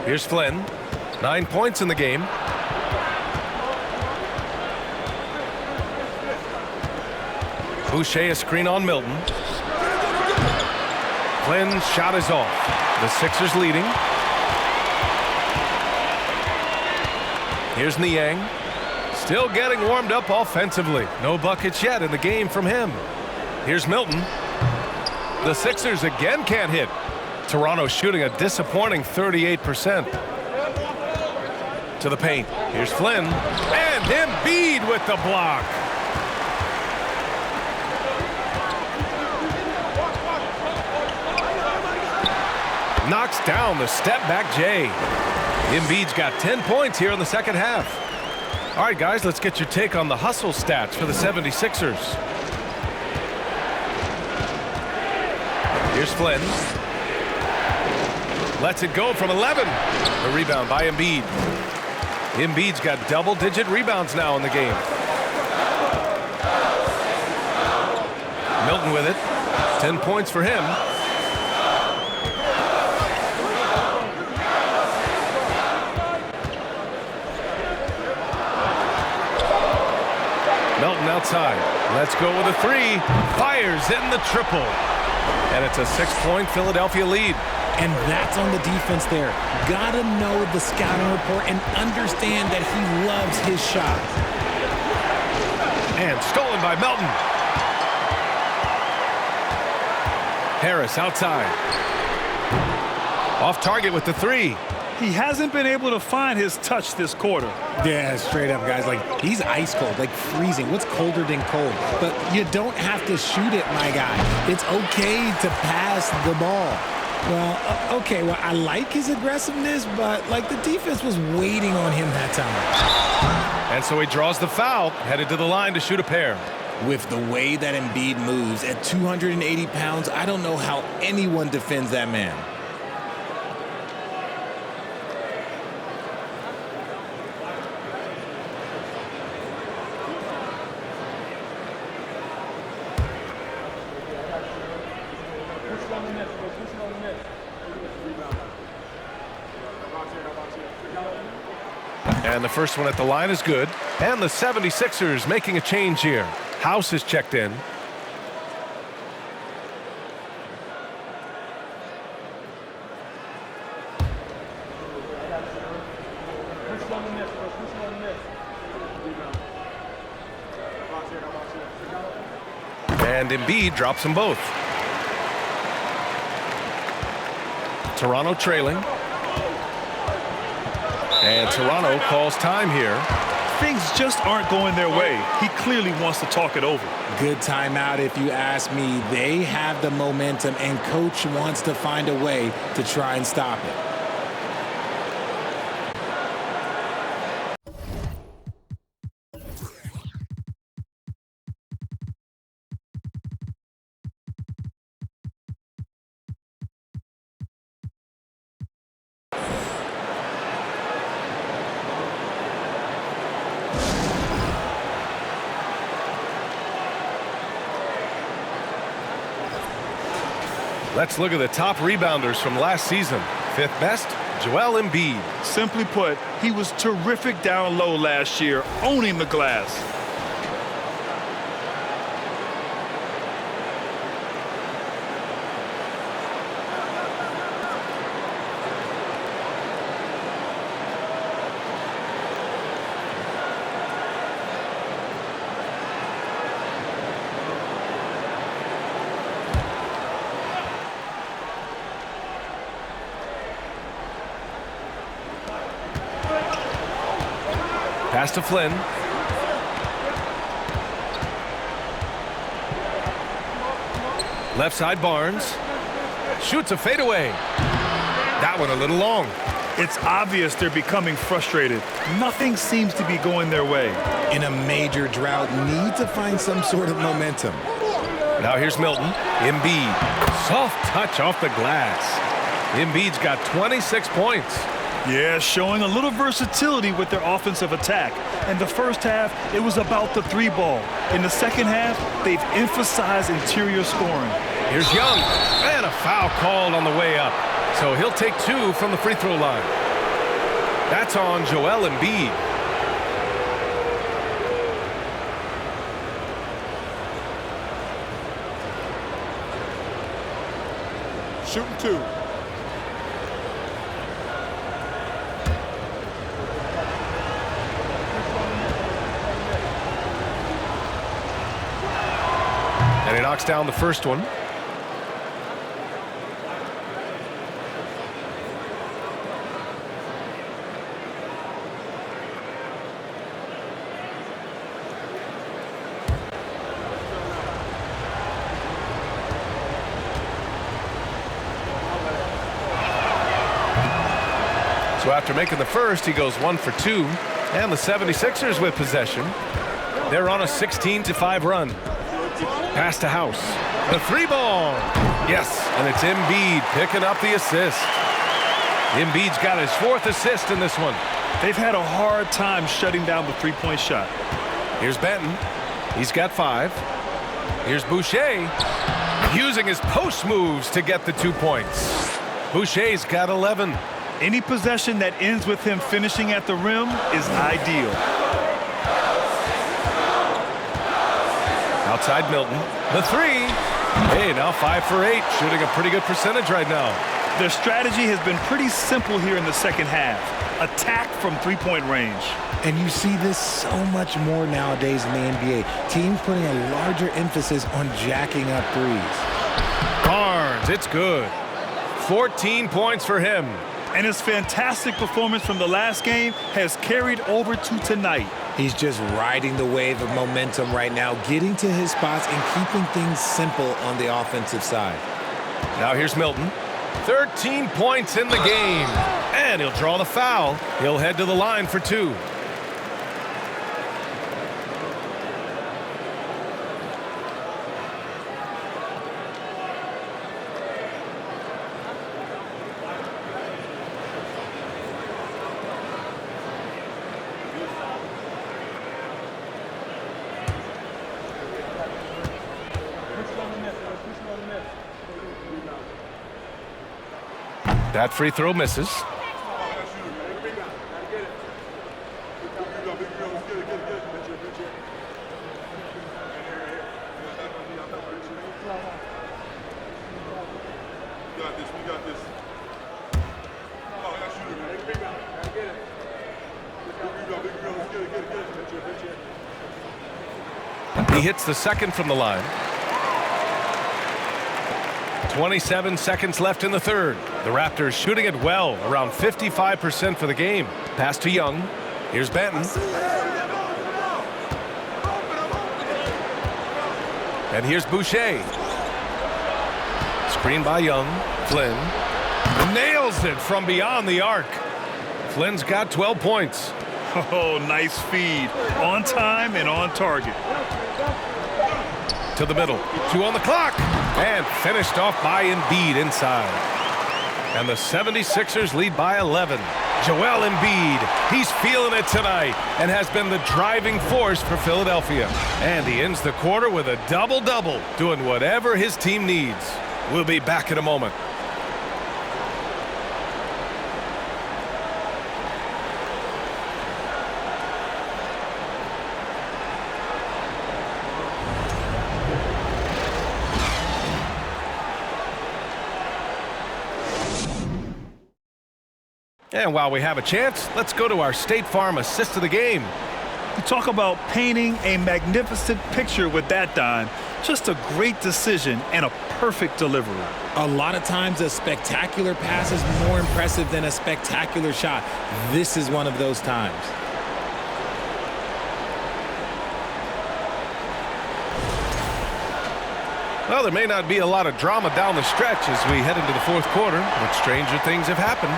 Here's Flynn. 9 points in the game. Boucher a screen on Milton. Flynn's shot is off. The Sixers leading. Here's Niang. Still getting warmed up offensively. No buckets yet in the game from him. Here's Milton. The Sixers again can't hit. Toronto shooting a disappointing 38%. To the paint. Here's Flynn. And Embiid with the block. Knocks down the step-back J. Embiid's got 10 points here in the second half. All right, guys, let's get your take on the hustle stats for the 76ers. Here's Flynn. Lets it go from 11. The rebound by Embiid. Embiid's got double-digit rebounds now in the game. Milton with it. 10 points for him. Milton outside. Let's go with a three. Fires in the triple. And it's a 6-point Philadelphia lead. And that's on the defense there. Gotta know the scouting report and understand that he loves his shot. And stolen by Melton. Harris outside. Off target with the three. He hasn't been able to find his touch this quarter. Yeah, straight up, guys. Like, he's ice cold, like freezing. What's colder than cold? But you don't have to shoot it, my guy. It's okay to pass the ball. Well, okay, well, I like his aggressiveness, but, like, the defense was waiting on him that time. And so he draws the foul, headed to the line to shoot a pair. With the way that Embiid moves at 280 pounds, I don't know how anyone defends that man. And the first one at the line is good. And the 76ers making a change here. House is checked in. And Embiid drops them both. Toronto trailing. And Toronto calls time here. Things just aren't going their way. He clearly wants to talk it over. Good timeout if you ask me. They have the momentum, and coach wants to find a way to try and stop it. Let's look at the top rebounders from last season. Fifth best, Joel Embiid. Simply put, he was terrific down low last year, owning the glass. Pass to Flynn. Left side Barnes. Shoots a fadeaway. That one a little long. It's obvious they're becoming frustrated. Nothing seems to be going their way. In a major drought, need to find some sort of momentum. Now here's Milton. Embiid. Soft touch off the glass. Embiid's got 26 points. Yeah, showing a little versatility with their offensive attack. In the first half, it was about the three ball. In the second half, they've emphasized interior scoring. Here's Young, and a foul called on the way up. So he'll take 2 from the free throw line. That's on Joel Embiid. Shooting 2. And he knocks down the first one. So after making the first, he goes 1 for 2. And the 76ers with possession. They're on a 16-5 run. Pass to House. The 3-ball. Yes, and it's Embiid picking up the assist. Embiid's got his 4th assist in this one. They've had a hard time shutting down the three-point shot. Here's Benton. He's got 5. Here's Boucher. Using his post moves to get the 2 points. Boucher's got 11. Any possession that ends with him finishing at the rim is ideal. Outside Milton. The 3. Hey, now 5 for 8. Shooting a pretty good percentage right now. Their strategy has been pretty simple here in the second half. Attack from three-point range. And you see this so much more nowadays in the NBA. Teams putting a larger emphasis on jacking up threes. Barnes, it's good. 14 points for him. And his fantastic performance from the last game has carried over to tonight. He's just riding the wave of momentum right now, getting to his spots and keeping things simple on the offensive side. Now here's Milton. 13 points in the game. And he'll draw the foul. He'll head to the line for 2. That free throw misses. He hits the second from the line. 27 seconds left in the third. The Raptors shooting it well, around 55% for the game. Pass to Young. Here's Benton. And here's Boucher. Screen by Young. Flynn nails it from beyond the arc. Flynn's got 12 points. Oh, nice feed. On time and on target. To the middle. 2 on the clock. And finished off by Embiid inside. And the 76ers lead by 11. Joel Embiid, he's feeling it tonight and has been the driving force for Philadelphia. And he ends the quarter with a double-double, doing whatever his team needs. We'll be back in a moment. And while we have a chance, let's go to our State Farm assist of the game. You talk about painting a magnificent picture with that dime. Just a great decision and a perfect delivery. A lot of times a spectacular pass is more impressive than a spectacular shot. This is one of those times. Well, there may not be a lot of drama down the stretch as we head into the fourth quarter, but stranger things have happened.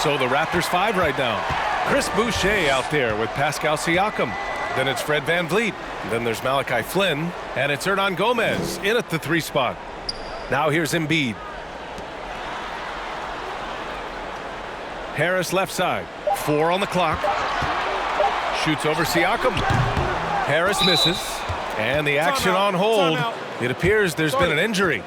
So the Raptors 5 right now. Chris Boucher out there with Pascal Siakam. Then it's Fred VanVleet. Then there's Malachi Flynn. And it's Hernan Gomez in at the 3 spot. Now here's Embiid. Harris left side. 4 on the clock. Shoots over Siakam. Harris misses. And the action on hold. It appears there's been an injury.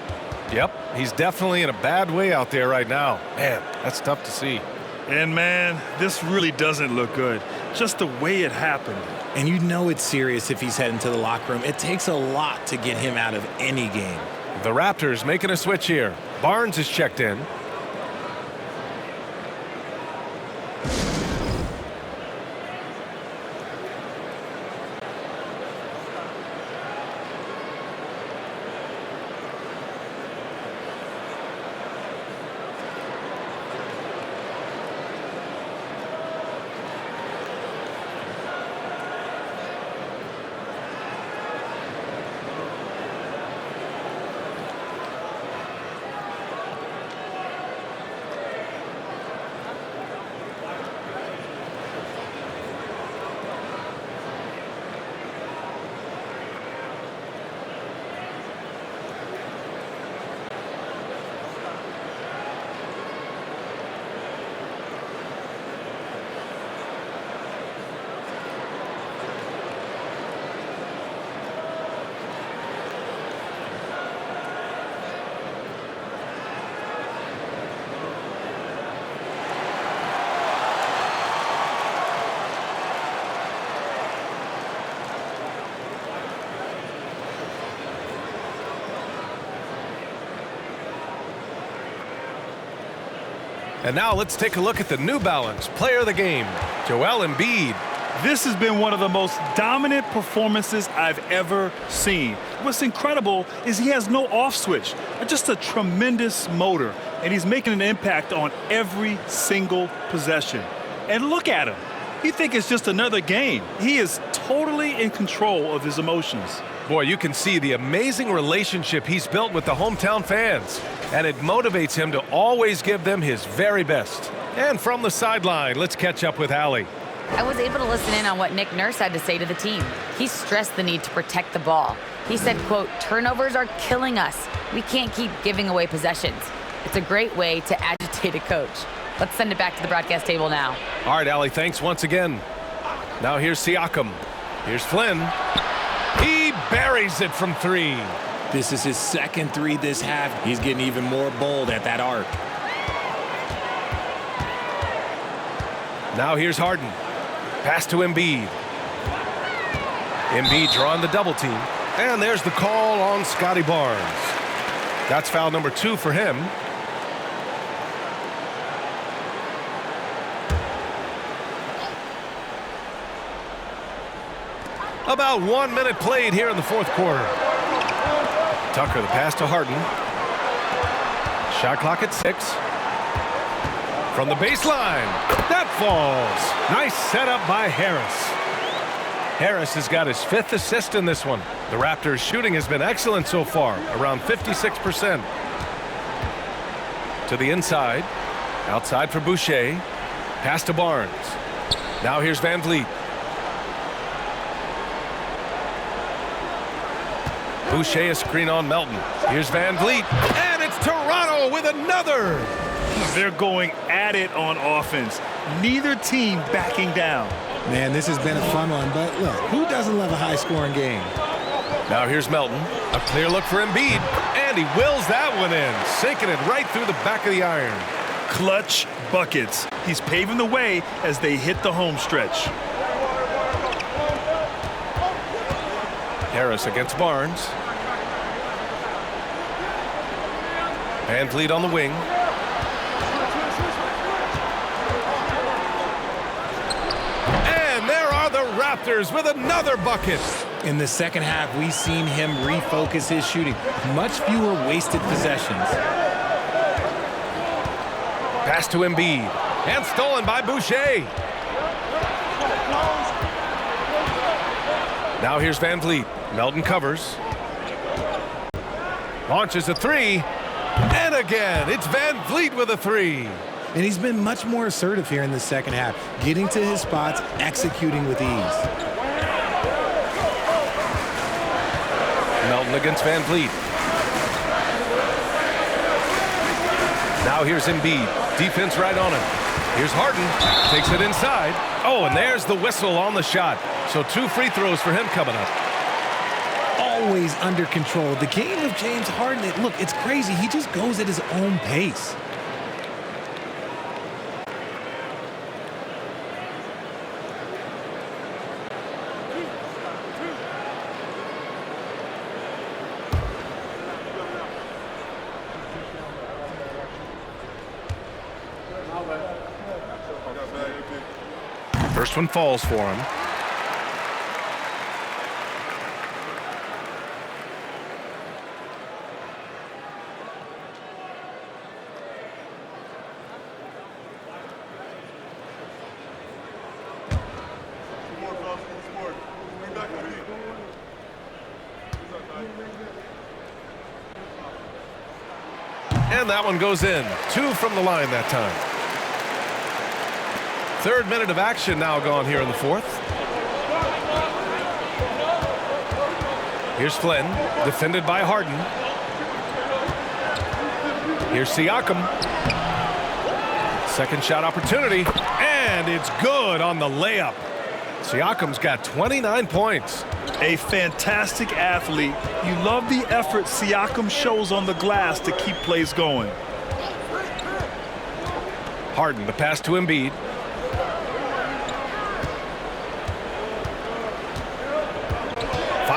Yep, he's definitely in a bad way out there right now. Man, that's tough to see. And man, this really doesn't look good. Just the way it happened. And you know it's serious if he's heading to the locker room. It takes a lot to get him out of any game. The Raptors making a switch here. Barnes is checked in. And now let's take a look at the New Balance Player of the Game, Joel Embiid. This has been one of the most dominant performances I've ever seen. What's incredible is he has no off switch, just a tremendous motor, and he's making an impact on every single possession. And look at him. You think it's just another game. He is totally in control of his emotions. Boy, you can see the amazing relationship he's built with the hometown fans, and it motivates him to always give them his very best. And from the sideline, let's catch up with Allie. I was able to listen in on what Nick Nurse had to say to the team. He stressed the need to protect the ball. He said, quote, "Turnovers are killing us. We can't keep giving away possessions." It's a great way to agitate a coach. Let's send it back to the broadcast table now. All right, Allie, thanks once again. Now here's Siakam. Here's Flynn. He buries it from 3. This is his second 3 this half. He's getting even more bold at that arc. Now here's Harden. Pass to Embiid. Embiid drawing the double team. And there's the call on Scotty Barnes. That's foul number 2 for him. About 1 minute played here in the fourth quarter. Tucker, the pass to Harden. Shot clock at 6. From the baseline. That falls. Nice setup by Harris. Harris has got his 5th assist in this one. The Raptors' shooting has been excellent so far, around 56%. To the inside. Outside for Boucher. Pass to Barnes. Now here's Van Vliet. Boucher a screen on Melton. Here's Van Vliet. And it's Toronto with another. They're going at it on offense. Neither team backing down. Man, this has been a fun one, but look, who doesn't love a high-scoring game? Now here's Melton. A clear look for Embiid. And he wills that one in, sinking it right through the back of the iron. Clutch buckets. He's paving the way as they hit the home stretch. Harris against Barnes. Van Vliet on the wing. And there are the Raptors with another bucket. In the second half, we've seen him refocus his shooting. Much fewer wasted possessions. Pass to Embiid. And stolen by Boucher. Now here's Van Vliet. Melton covers. Launches a 3. And again, it's Van Vliet with a 3. And he's been much more assertive here in the second half, getting to his spots, executing with ease. Melton against Van Vliet. Now here's Embiid. Defense right on him. Here's Harden. Takes it inside. Oh, and there's the whistle on the shot. So 2 free throws for him coming up. Always under control. The game of James Harden, look, it's crazy. He just goes at his own pace. First one falls for him. And that one goes in. 2 from the line that time. 3rd minute of action now gone here in the 4th. Here's Flynn, defended by Harden. Here's Siakam. Second shot opportunity, and it's good on the layup. Siakam's got 29 points. A fantastic athlete. You love the effort Siakam shows on the glass to keep plays going. Harden, the pass to Embiid.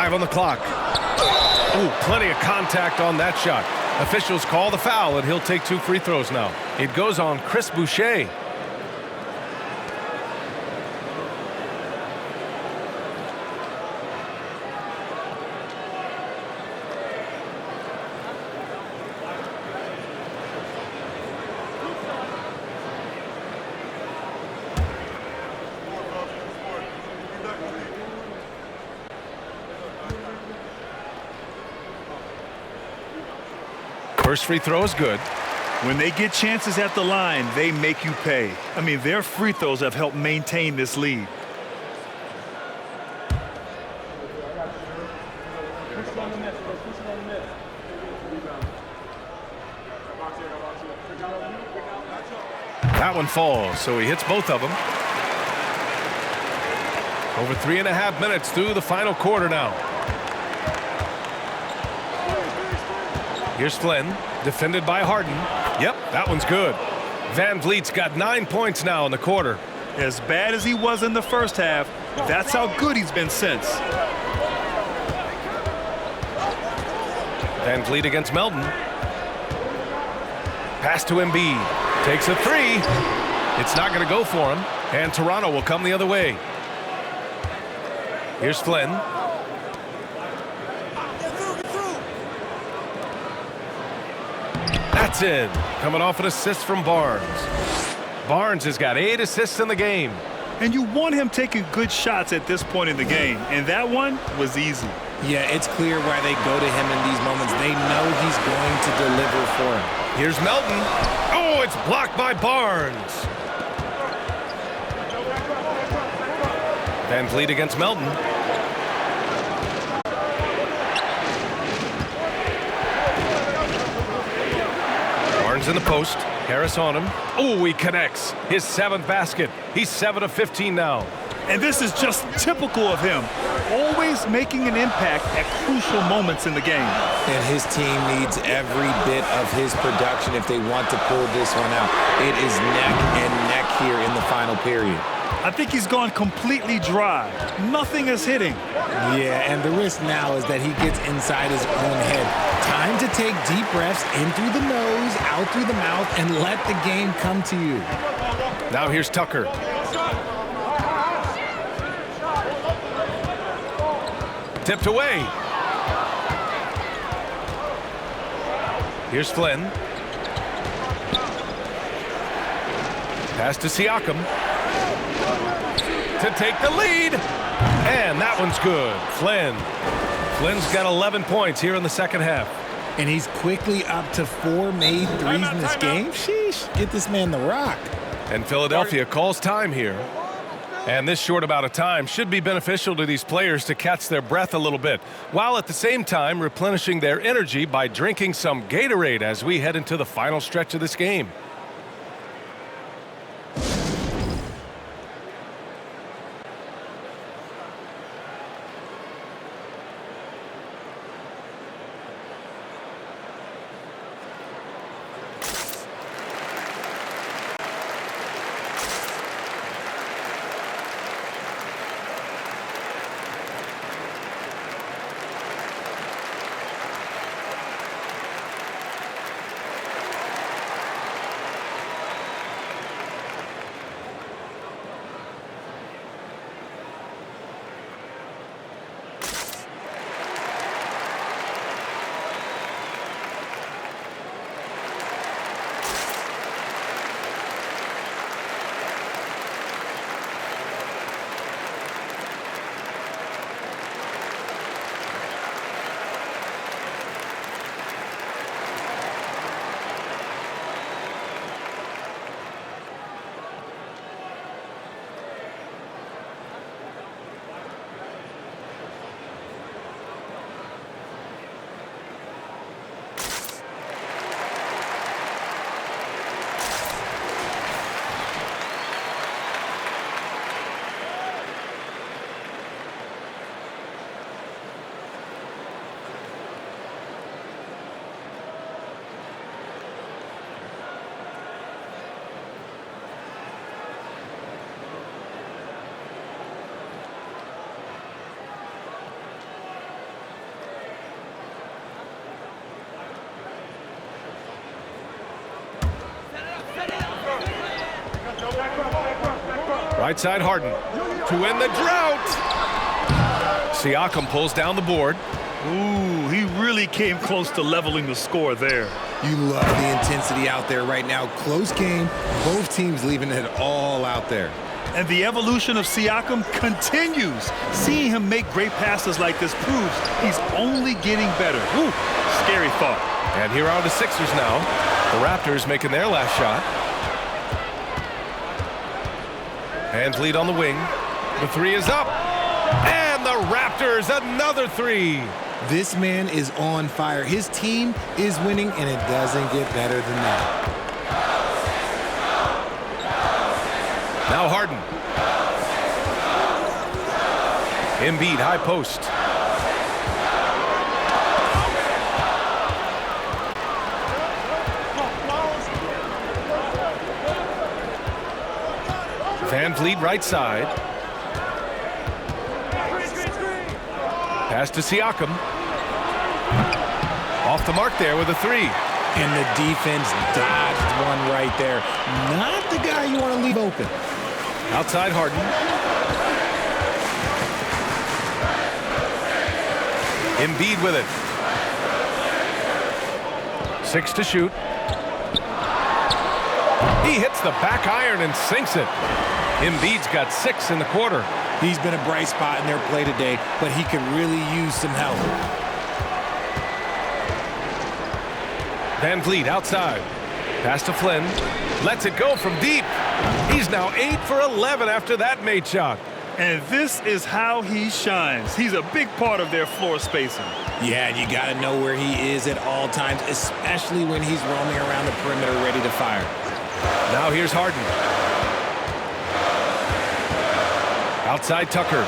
On the clock. Ooh, plenty of contact on that shot. Officials call the foul, and he'll take 2 free throws now. It goes on Chris Boucher. First free throw is good. When they get chances at the line, they make you pay. I mean, their free throws have helped maintain this lead. That one falls, so he hits both of them. Over 3.5 minutes through the final quarter now. Here's Flynn, defended by Harden. Yep, that one's good. Van Vliet's got 9 points now in the quarter. As bad as he was in the first half, that's how good he's been since. Van Vliet against Melton. Pass to Embiid. Takes a 3. It's not going to go for him, and Toronto will come the other way. Here's Flynn. That's in. Coming off an assist from Barnes. Barnes has got 8 assists in the game. And you want him taking good shots at this point in the game, and that one was easy. Yeah, it's clear why they go to him in these moments. They know he's going to deliver for him. Here's Melton. Oh, it's blocked by Barnes. Van Vliet against Melton. Barnes in the post. Harris on him. Oh, he connects. His 7th basket. He's 7 of 15 now. And this is just typical of him. Always making an impact at crucial moments in the game. And his team needs every bit of his production if they want to pull this one out. It is neck and neck here in the final period. I think he's gone completely dry. Nothing is hitting. Yeah, and the risk now is that he gets inside his own head. Time to take deep breaths in through the nose, out through the mouth, and let the game come to you. Now here's Tucker. Tipped away. Here's Flynn. Pass to Siakam. To take the lead. And that one's good. Flynn's got 11 points here in the second half. And he's quickly up to 4 made threes in this game. Sheesh, get this man the rock. And Philadelphia calls time here. And this short amount of time should be beneficial to these players to catch their breath a little bit, while at the same time replenishing their energy by drinking some Gatorade as we head into the final stretch of this game. Right side Harden to win the drought. Siakam pulls down the board. Ooh, he really came close to leveling the score there. You love the intensity out there right now. Close game. Both teams leaving it all out there. And the evolution of Siakam continues. Seeing him make great passes like this proves he's only getting better. Ooh, scary thought. And here are the Sixers now. The Raptors making their last shot. Hands lead on the wing. The three is up. And the Raptors, another three. This man is on fire. His team is winning, and it doesn't get better than that. Now Harden. Embiid, high post. Van Vliet right side. Pass to Siakam. Off the mark there with a three. And the defense dodged one right there. Not the guy you want to leave open. Outside Harden. Embiid with it. 6 to shoot. He hits the back iron and sinks it. Embiid's got 6 in the quarter. He's been a bright spot in their play today, but he could really use some help. Van Vliet outside. Pass to Flynn. Lets it go from deep. He's now 8 for 11 after that made shot. And this is how he shines. He's a big part of their floor spacing. Yeah, and you got to know where he is at all times, especially when he's roaming around the perimeter ready to fire. Now here's Harden. Outside Tucker.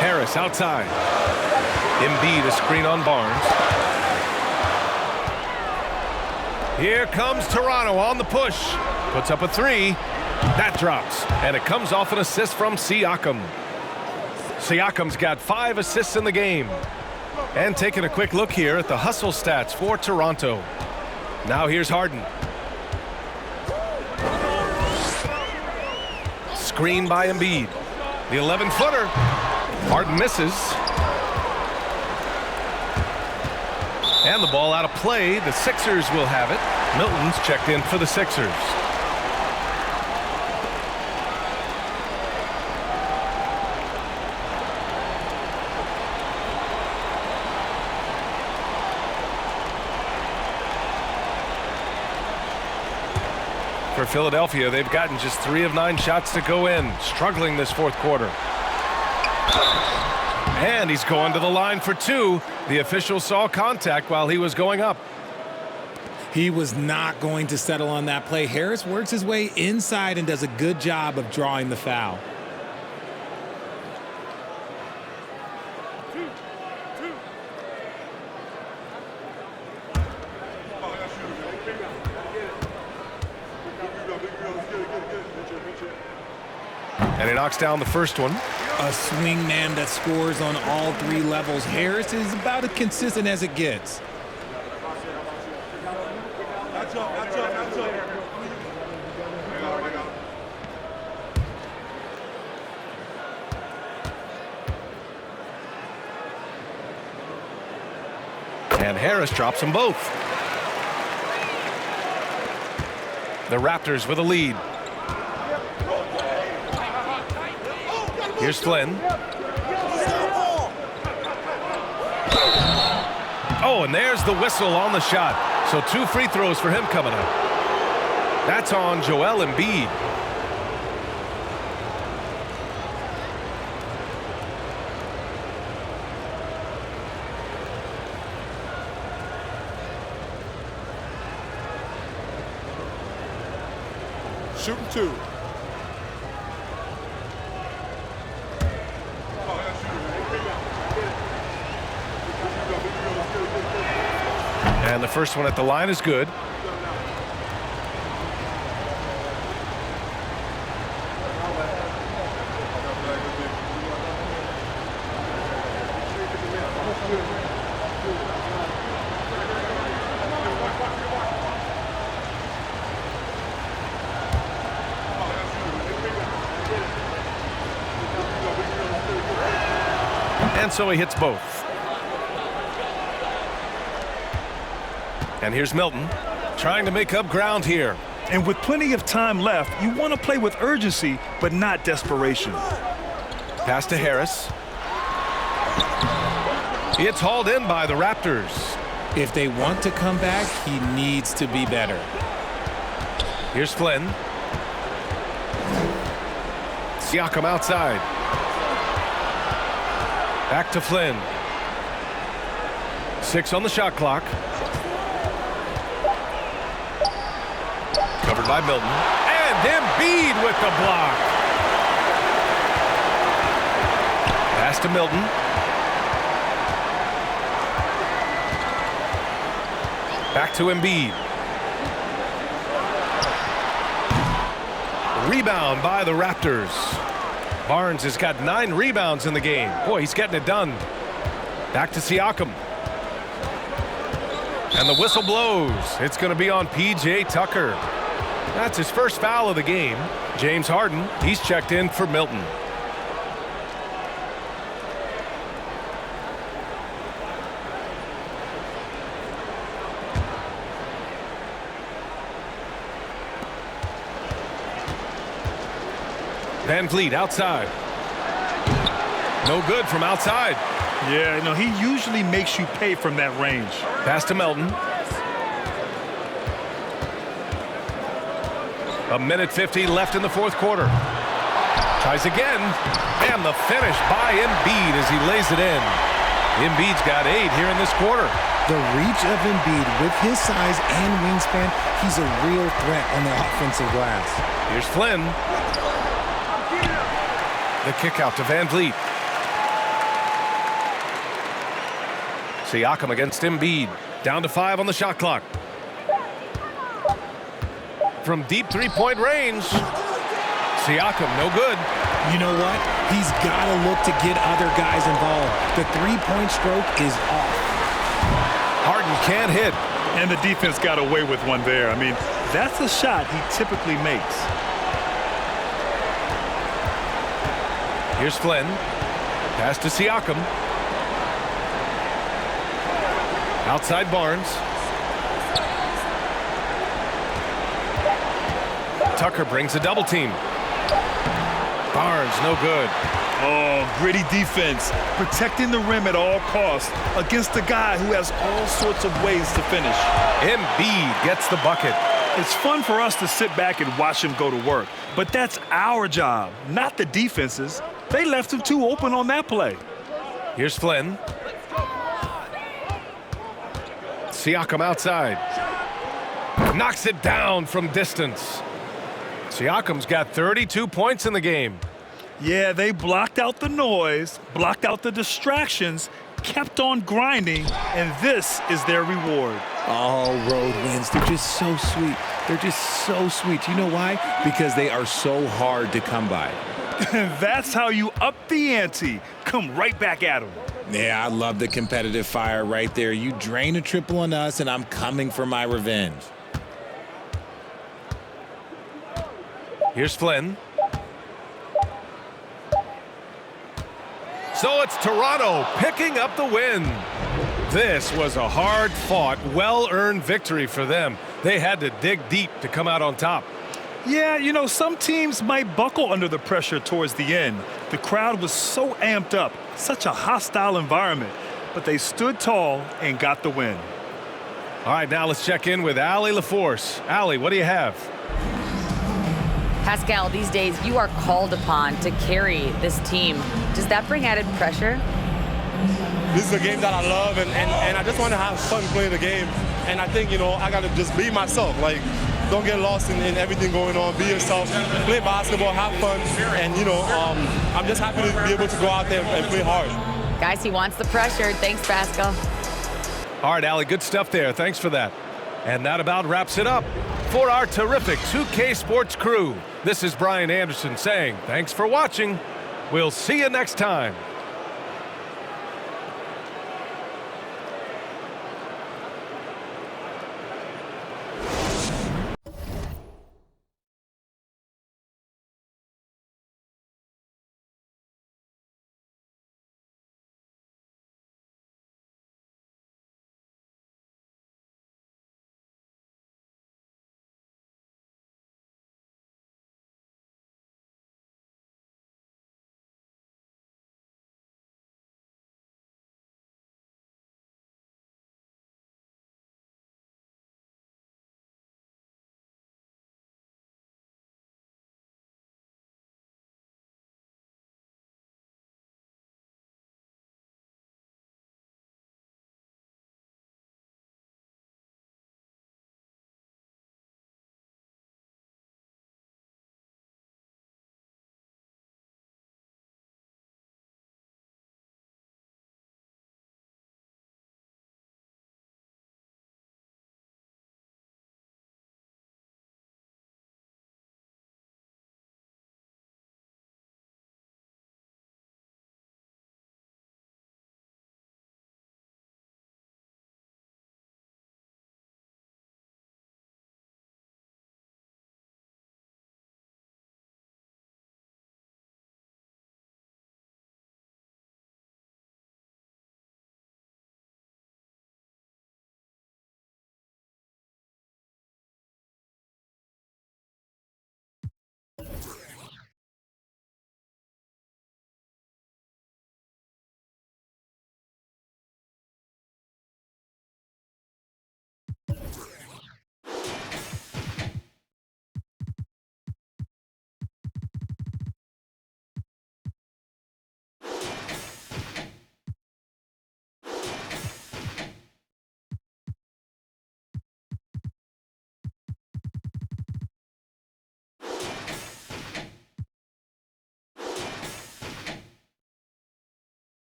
Harris outside. Embiid a screen on Barnes. Here comes Toronto on the push. Puts up a three. That drops. And it comes off an assist from Siakam. Siakam's got 5 assists in the game. And taking a quick look here at the hustle stats for Toronto. Now here's Harden. Screen by Embiid. The 11-footer. Harden misses. And the ball out of play. The Sixers will have it. Milton's checked in for the Sixers. For Philadelphia, they've gotten just 3 of 9 shots to go in, struggling this fourth quarter. And he's going to the line for 2. The official saw contact while he was going up. He was not going to settle on that play. Harris works his way inside and does a good job of drawing the foul. And he knocks down the first one. A swingman that scores on all 3 levels. Harris is about as consistent as it gets. And Harris drops them both. The Raptors with a lead. Here's Flynn. Oh, and there's the whistle on the shot. So 2 free throws for him coming up. That's on Joel Embiid. Shooting 2. And the first one at the line is good. And so he hits both. And here's Milton trying to make up ground here. And with plenty of time left, you want to play with urgency, but not desperation. Pass to Harris. It's hauled in by the Raptors. If they want to come back, he needs to be better. Here's Flynn. Siakam outside. Back to Flynn. 6 on the shot clock. Covered by Milton. And Embiid with the block. Pass to Milton. Back to Embiid. Rebound by the Raptors. Barnes has got 9 rebounds in the game. Boy, he's getting it done. Back to Siakam. And the whistle blows. It's going to be on P.J. Tucker. That's his first foul of the game. James Harden, he's checked in for Milton. Van Vliet outside. No good from outside. Yeah, he usually makes you pay from that range. Pass to Melton. 1:50 left in the fourth quarter. Tries again. And the finish by Embiid as he lays it in. Embiid's got 8 here in this quarter. The reach of Embiid with his size and wingspan, he's a real threat on the offensive glass. Here's Flynn. The kick out to Van Vliet. Siakam against Embiid. Down to 5 on the shot clock. From deep three-point range. Siakam, no good. You know what? He's got to look to get other guys involved. The three-point stroke is off. Harden can't hit. And the defense got away with one there. I mean, that's a shot he typically makes. Here's Flynn. Pass to Siakam. Outside Barnes. Tucker brings a double team. Barnes, no good. Oh, gritty defense. Protecting the rim at all costs against a guy who has all sorts of ways to finish. Embiid gets the bucket. It's fun for us to sit back and watch him go to work, but that's our job, not the defense's. They left him too open on that play. Here's Flynn. Siakam outside. Knocks it down from distance. Siakam's got 32 points in the game. Yeah, they blocked out the noise, blocked out the distractions, kept on grinding, and this is their reward. Oh, road wins. They're just so sweet. They're just so sweet. You know why? Because they are so hard to come by. That's how you up the ante. Come right back at them. Yeah, I love the competitive fire right there. You drain a triple on us, and I'm coming for my revenge. Here's Flynn. So it's Toronto picking up the win. This was a hard-fought, well-earned victory for them. They had to dig deep to come out on top. Yeah, some teams might buckle under the pressure towards the end. The crowd was so amped up, such a hostile environment, but they stood tall and got the win. All right, now let's check in with Allie LaForce. Allie, what do you have? Pascal, these days you are called upon to carry this team. Does that bring added pressure? This is a game that I love, and I just want to have fun playing the game. And I think, I got to just be myself. Like, don't get lost in everything going on. Be yourself. Play basketball, have fun. And, I'm just happy to be able to go out there and play hard. Guys, he wants the pressure. Thanks, Pascal. All right, Allie, good stuff there. Thanks for that. And that about wraps it up for our terrific 2K Sports crew. This is Brian Anderson saying thanks for watching. We'll see you next time.